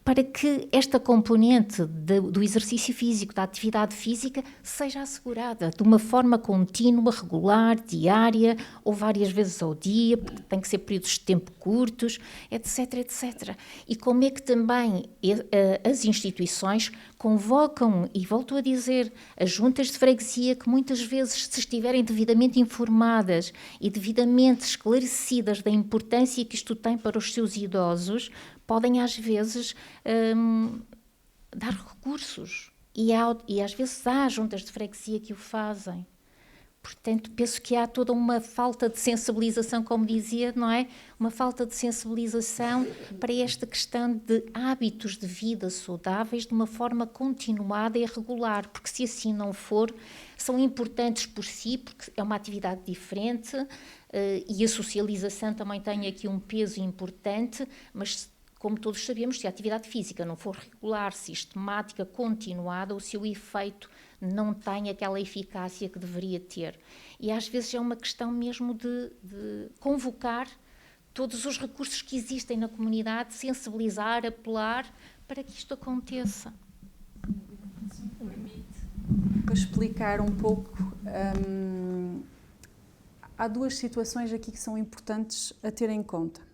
para que esta componente do exercício físico, da atividade física, seja assegurada de uma forma contínua, regular, diária, ou várias vezes ao dia, porque tem que ser períodos de tempo curtos, etc, etc. E como é que também as instituições convocam, e volto a dizer, as juntas de freguesia, que muitas vezes, se estiverem devidamente informadas e devidamente esclarecidas da importância que isto tem para os seus idosos, podem às vezes dar recursos e às vezes há juntas de freguesia que o fazem. Portanto, penso que há toda uma falta de sensibilização, como dizia, não é? Uma falta de sensibilização para esta questão de hábitos de vida saudáveis de uma forma continuada e regular, porque se assim não for, são importantes por si, porque é uma atividade diferente e a socialização também tem aqui um peso importante, mas como todos sabemos, se a atividade física não for regular, sistemática, continuada, o seu efeito não tem aquela eficácia que deveria ter. E às vezes é uma questão mesmo de convocar todos os recursos que existem na comunidade, sensibilizar, apelar para que isto aconteça. Para explicar um pouco, há duas situações aqui que são importantes a ter em conta.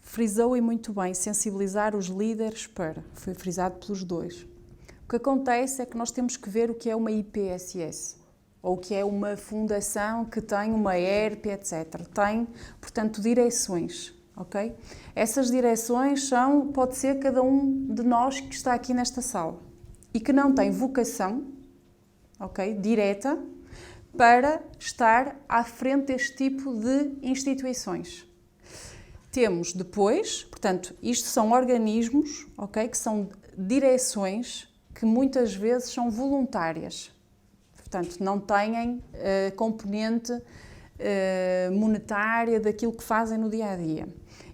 Frisou e muito bem, sensibilizar os líderes foi frisado pelos dois. O que acontece é que nós temos que ver o que é uma IPSS, ou o que é uma fundação que tem uma ERP, etc. Tem, portanto, direções, ok? Essas direções pode ser cada um de nós que está aqui nesta sala, e que não tem vocação, ok, direta, para estar à frente deste tipo de instituições. Temos depois, portanto, isto são organismos, ok, que são direções que muitas vezes são voluntárias. Portanto, não têm componente monetária daquilo que fazem no dia-a-dia.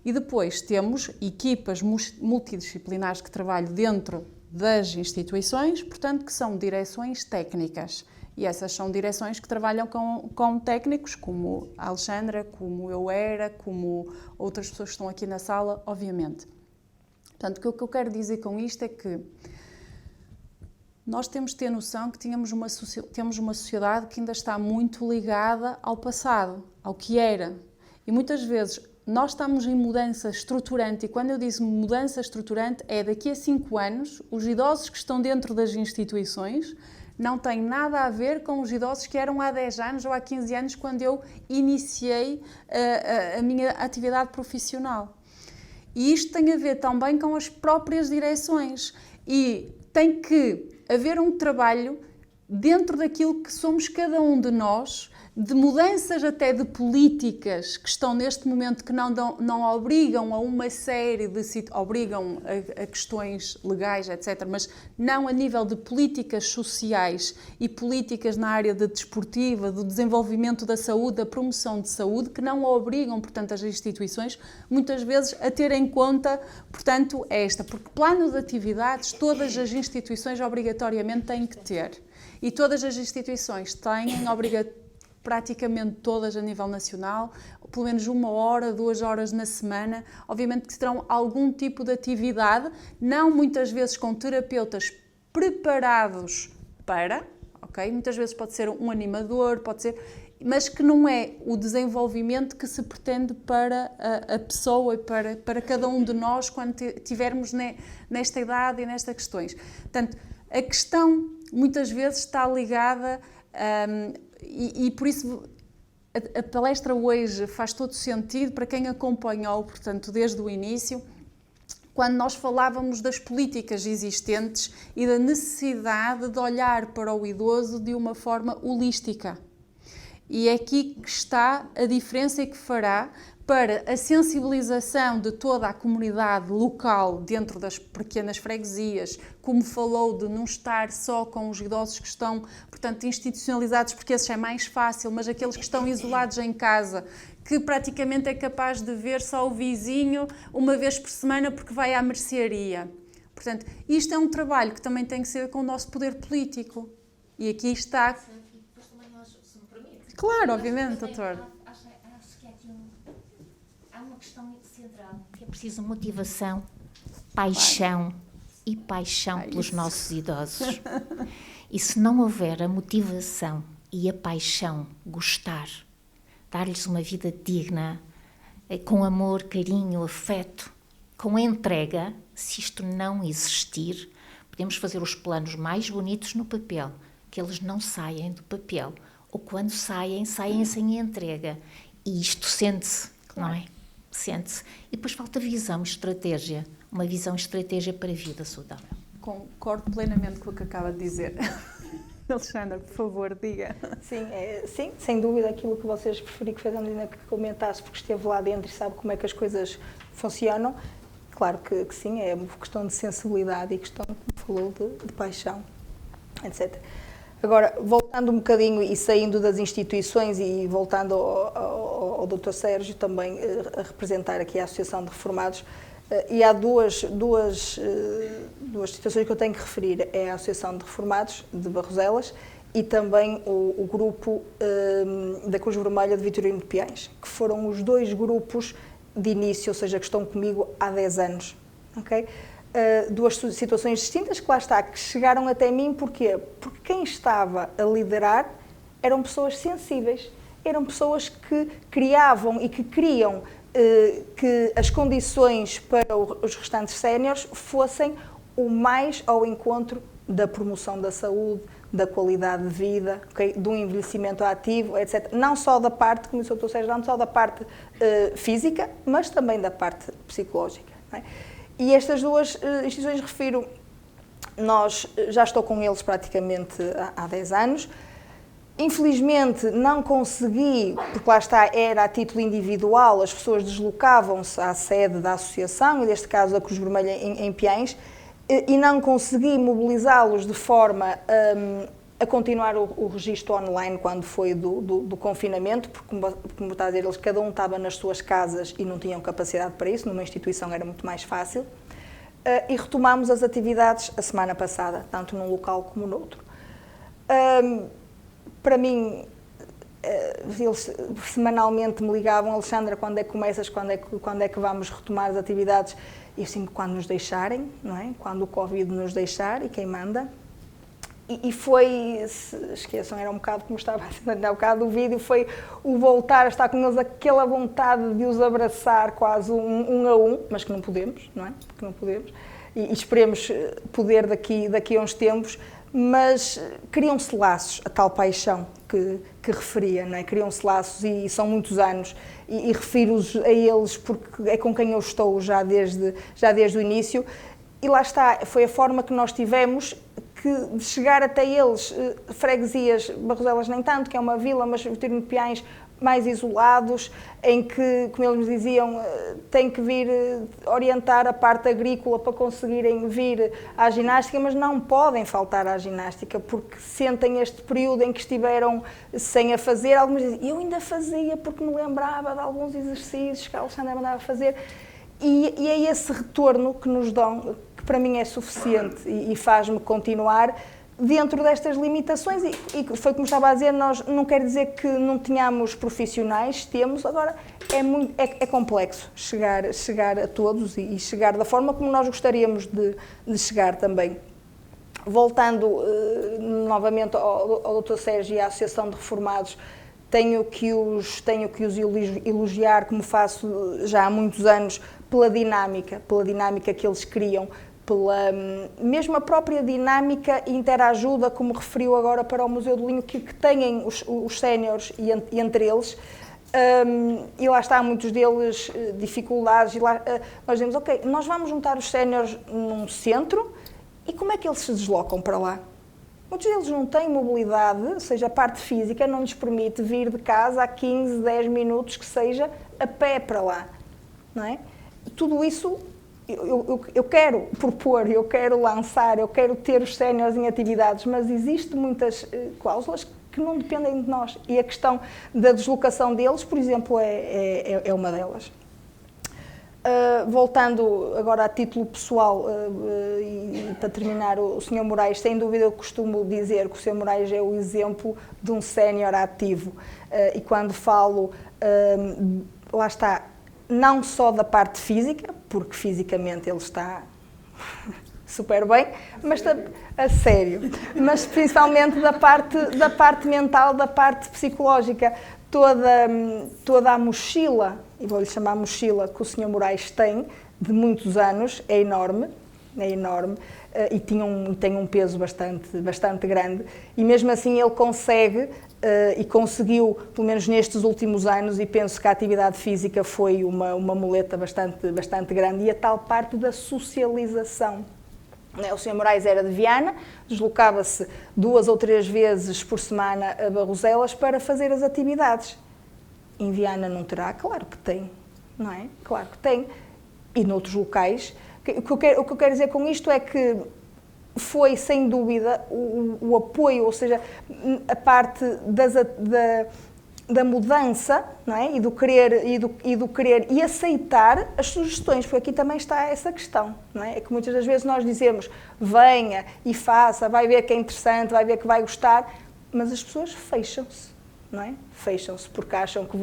E depois temos equipas multidisciplinares que trabalham dentro das instituições, portanto, que são direções técnicas. E essas são direções que trabalham com técnicos, como a Alexandra, como eu era, como outras pessoas que estão aqui na sala, obviamente. Portanto, o que eu quero dizer com isto é que nós temos de ter noção que temos uma sociedade que ainda está muito ligada ao passado, ao que era. E muitas vezes nós estamos em mudança estruturante, e quando eu digo mudança estruturante, é daqui a 5 anos, os idosos que estão dentro das instituições não têm nada a ver com os idosos que eram há 10 anos ou há 15 anos, quando eu iniciei a minha atividade profissional. E isto tem a ver também com as próprias direções. E tem que haver um trabalho dentro daquilo que somos cada um de nós, de mudanças até de políticas que estão neste momento que não obrigam a uma série de... obrigam a questões legais, etc., mas não a nível de políticas sociais e políticas na área desportiva, do desenvolvimento da saúde, da promoção de saúde, que não obrigam, portanto, as instituições, muitas vezes, a ter em conta, portanto, porque plano de atividades todas as instituições obrigatoriamente têm que ter. E todas as instituições têm praticamente todas a nível nacional, pelo menos 1 hora, 2 horas na semana, obviamente que terão algum tipo de atividade, não muitas vezes com terapeutas preparados para, ok? Muitas vezes pode ser um animador, pode ser, mas que não é o desenvolvimento que se pretende para a pessoa e para cada um de nós quando estivermos nesta idade e nestas questões. Portanto, a questão muitas vezes está ligada e por isso a palestra hoje faz todo sentido para quem acompanhou, portanto, desde o início, quando nós falávamos das políticas existentes e da necessidade de olhar para o idoso de uma forma holística. E é aqui que está a diferença e que fará para a sensibilização de toda a comunidade local dentro das pequenas freguesias, como falou de não estar só com os idosos que estão, portanto, institucionalizados, porque esses é mais fácil, mas aqueles que estão isolados em casa, que praticamente é capaz de ver só o vizinho uma vez por semana porque vai à mercearia. Portanto, isto é um trabalho que também tem que ser com o nosso poder político. E aqui está... Claro, obviamente, doutor. Há uma questão central, que é preciso motivação, paixão e paixão pelos nossos idosos. E se não houver a motivação e a paixão, gostar, dar-lhes uma vida digna, com amor, carinho, afeto, com entrega, se isto não existir, podemos fazer os planos mais bonitos no papel, que eles não saem do papel. Ou quando saem sem entrega. E isto sente-se, claro. Não é? Sente-se. E depois falta visão, estratégia. Uma visão e estratégia para a vida saudável. Concordo plenamente com o que acaba de dizer. Alexandra, por favor, diga. Sim, sem dúvida, aquilo que vocês preferi que fez a Melina que comentasse, porque esteve lá dentro e sabe como é que as coisas funcionam. Claro que sim, é uma questão de sensibilidade e questão, como falou, de paixão, etc. Agora, voltando um bocadinho e saindo das instituições e voltando ao Dr. Sérgio também a representar aqui a Associação de Reformados, e há duas situações que eu tenho que referir, é a Associação de Reformados de Barroselas e também o grupo da Cruz Vermelha de Vitorino de Piães, que foram os 2 grupos de início, ou seja, que estão comigo há 10 anos, ok? 2 situações distintas que lá está, que chegaram até mim, porquê? Porque quem estava a liderar eram pessoas sensíveis, eram pessoas que criavam e que queriam que as condições para os restantes séniores fossem o mais ao encontro da promoção da saúde, da qualidade de vida, okay? Do envelhecimento ativo, etc. Não só da parte, como disse o Dr. Sérgio, não só da parte física, mas também da parte psicológica. Não é? E estas 2 instituições, refiro, já estou com eles praticamente há 10 anos, Infelizmente não consegui, porque lá está, era a título individual, as pessoas deslocavam-se à sede da associação, e neste caso a Cruz Vermelha em Piães, e não consegui mobilizá-los de forma a continuar o registro online quando foi do confinamento, porque, como está a dizer, eles cada um estava nas suas casas e não tinham capacidade para isso, numa instituição era muito mais fácil, e retomámos as atividades a semana passada, tanto num local como no outro. Para mim, eles semanalmente me ligavam: Alexandra, quando é que começas, quando é que vamos retomar as atividades? E eu sempre, quando nos deixarem, não é? Quando o Covid nos deixar, e quem manda. E foi, esqueçam, era um bocado como estava a dizer há bocado o vídeo, foi o voltar a estar com eles, aquela vontade de os abraçar quase um a um, mas que não podemos, não é? Que não podemos. E esperemos poder daqui a uns tempos, mas criam-se laços, a tal paixão que referia, não é? Criam-se laços e são muitos anos, e refiro-os a eles porque é com quem eu estou já desde o início, e lá está, foi a forma que nós tivemos de chegar até eles, freguesias, Barroselas nem tanto, que é uma vila, mas Vitorino de Piães mais isolados, em que, como eles me diziam, têm que vir orientar a parte agrícola para conseguirem vir à ginástica, mas não podem faltar à ginástica, porque sentem este período em que estiveram sem a fazer. Alguns dizem, eu ainda fazia porque me lembrava de alguns exercícios que a Alexandra mandava fazer, e é esse retorno que nos dão, que para mim é suficiente e faz-me continuar dentro destas limitações, e foi como estava a dizer, nós não quer dizer que não tenhamos profissionais, temos, agora é complexo chegar a todos e chegar da forma como nós gostaríamos de chegar também. Voltando novamente ao Dr. Sérgio e à Associação de Reformados, tenho que os elogiar, como faço já há muitos anos, pela dinâmica que eles criam, pela mesmo a própria dinâmica e interajuda, como referiu agora para o Museu do Linho, que têm os séniores e entre eles, e lá está, muitos deles dificuldades, e lá, nós dizemos, ok, nós vamos juntar os séniores num centro, e como é que eles se deslocam para lá? Muitos deles não têm mobilidade, ou seja, a parte física não lhes permite vir de casa a 15, 10 minutos, que seja, a pé para lá, não é? Tudo isso eu quero propor, eu quero lançar, eu quero ter os séniores em atividades, mas existem muitas cláusulas que não dependem de nós, e a questão da deslocação deles, por exemplo, é uma delas. Voltando agora a título pessoal, e para terminar, o Sr. Moraes, sem dúvida eu costumo dizer que o Sr. Moraes é o exemplo de um sénior ativo, e quando falo, lá está, não só da parte física, porque fisicamente ele está super bem, mas a sério, mas principalmente da parte mental, da parte psicológica, toda a mochila, e vou-lhe chamar mochila, que o Sr. Moraes tem, de muitos anos, é enorme, e tem um peso bastante grande, e mesmo assim ele consegue, e conseguiu, pelo menos nestes últimos anos, e penso que a atividade física foi uma muleta bastante grande, e a tal parte da socialização. O Sr. Moraes era de Viana, deslocava-se 2 ou 3 vezes por semana a Barroselas para fazer as atividades. Em Viana não terá? Claro que tem, não é? Claro que tem. E noutros locais. O que eu quero dizer com isto é que foi, sem dúvida, o apoio, ou seja, a parte da mudança, não é? E do querer e aceitar as sugestões, porque aqui também está essa questão, não é? É que muitas das vezes nós dizemos, venha e faça, vai ver que é interessante, vai ver que vai gostar, mas as pessoas fecham-se, não é? Fecham-se porque acham que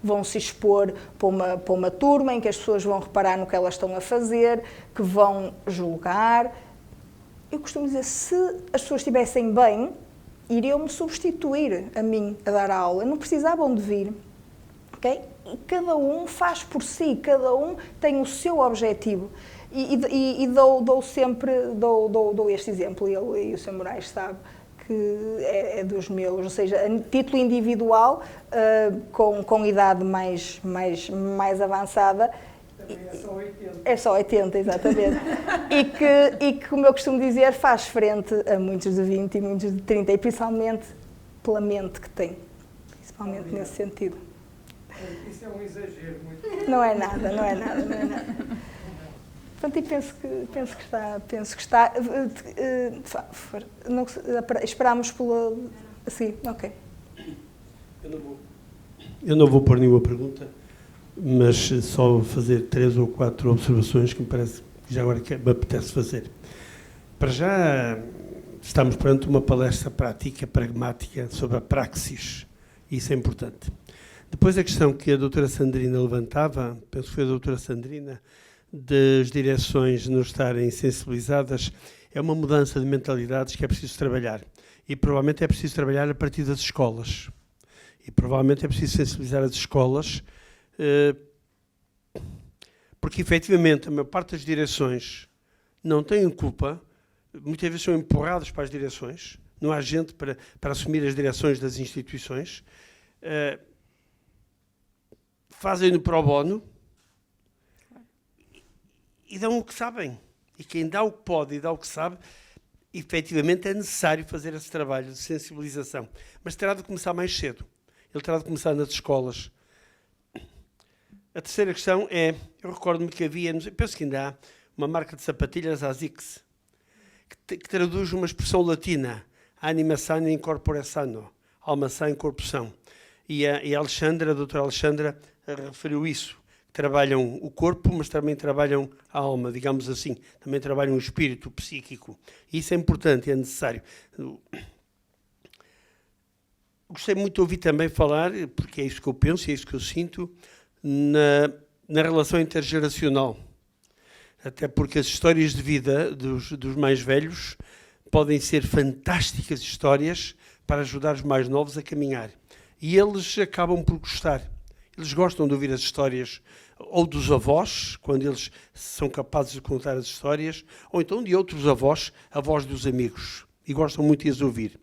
vão se expor para uma turma em que as pessoas vão reparar no que elas estão a fazer, que vão julgar. Eu costumo dizer, se as pessoas estivessem bem, iriam-me substituir a mim a dar a aula, não precisavam de vir, ok? E cada um faz por si, cada um tem o seu objetivo, e dou sempre este exemplo, e o Sr. Moraes sabe que é dos meus, ou seja, a título individual, com idade mais avançada. É só 80. É só 80, exatamente. e que, como eu costumo dizer, faz frente a muitos de 20 e muitos de 30, e principalmente pela mente que tem, principalmente nesse sentido. Isso é um exagero muito. Não é nada. Portanto, e penso que está. Esperámos pela. Assim, ok. Eu não vou pôr nenhuma pergunta, mas só fazer 3 ou 4 observações que me parece que já agora me apetece fazer. Para já, estamos perante uma palestra prática, pragmática, sobre a praxis. Isso é importante. Depois a questão que a doutora Sandrina levantava, penso que foi a doutora Sandrina, das direções não estarem sensibilizadas, é uma mudança de mentalidades que é preciso trabalhar. E provavelmente é preciso trabalhar a partir das escolas. E provavelmente é preciso sensibilizar as escolas, porque efetivamente a maior parte das direções não têm culpa, muitas vezes são empurradas para as direções, não há gente para assumir as direções das instituições, fazem-no pro bono e dão o que sabem. E quem dá o que pode e dá o que sabe, efetivamente é necessário fazer esse trabalho de sensibilização. Mas terá de começar mais cedo. Ele terá de começar nas escolas. A terceira questão é, eu recordo-me que havia, penso que ainda há, uma marca de sapatilhas, ASICS, que traduz uma expressão latina, anima sana in corpore sano, alma sã em corpo são. E a doutora Alexandra, referiu isso. Trabalham o corpo, mas também trabalham a alma, digamos assim. Também trabalham o espírito psíquico. Isso é importante, é necessário. Gostei muito de ouvir também falar, porque é isso que eu penso, é isso que eu sinto, na relação intergeracional. Até porque as histórias de vida dos mais velhos podem ser fantásticas histórias para ajudar os mais novos a caminhar. E eles acabam por gostar. Eles gostam de ouvir as histórias ou dos avós, quando eles são capazes de contar as histórias, ou então de outros avós, avós dos amigos. E gostam muito de as ouvir.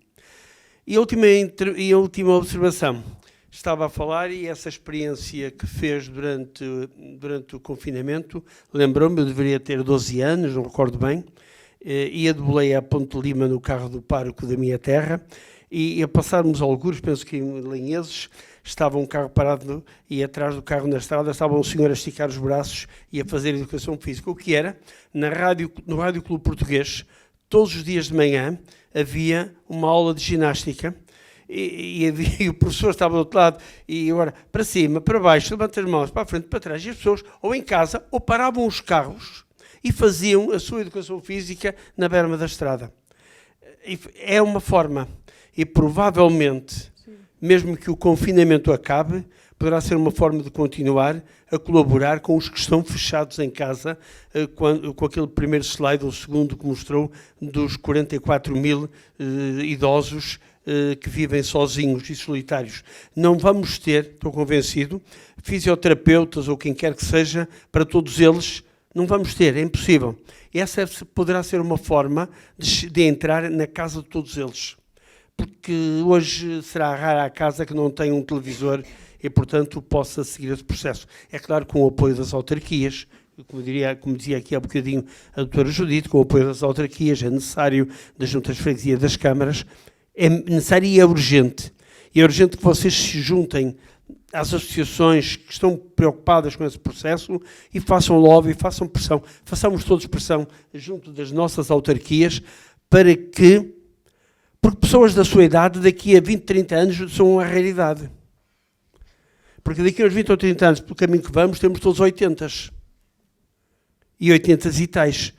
E a última observação. Estava a falar e essa experiência que fez durante o confinamento, lembrou-me, eu deveria ter 12 anos, não recordo bem, ia de boleia a Ponte Lima no carro do pároco da minha terra, e a passarmos algures, penso que em Lanheses, estava um carro parado e atrás do carro na estrada estava um senhor a esticar os braços e a fazer educação física. O que era? No Rádio Clube Português, todos os dias de manhã, havia uma aula de ginástica e o professor estava do outro lado e agora para cima, para baixo, levanta as mãos para a frente, para trás, e as pessoas ou em casa ou paravam os carros e faziam a sua educação física na berma da estrada. É uma forma, e provavelmente, mesmo que o confinamento acabe, poderá ser uma forma de continuar a colaborar com os que estão fechados em casa, com aquele primeiro slide, ou segundo, que mostrou, dos 44 mil idosos que vivem sozinhos e solitários. Não vamos ter, estou convencido, fisioterapeutas ou quem quer que seja, para todos eles, não vamos ter, é impossível. E essa poderá ser uma forma de entrar na casa de todos eles. Porque hoje será rara a casa que não tem um televisor e, portanto, possa seguir esse processo. É claro, com o apoio das autarquias, como dizia aqui há bocadinho a doutora Judite, com o apoio das autarquias, é necessário, das juntas de freguesia, das câmaras, é necessário e é urgente. E é urgente que vocês se juntem às associações que estão preocupadas com esse processo e façam lobby, façam pressão, façamos todos pressão junto das nossas autarquias para que, porque pessoas da sua idade, daqui a 20, 30 anos, são a realidade. Porque daqui a uns 20 ou 30 anos, pelo caminho que vamos, temos todos 80 e 80 e tais.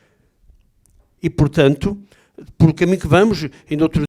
E, portanto, pelo caminho que vamos, ainda outro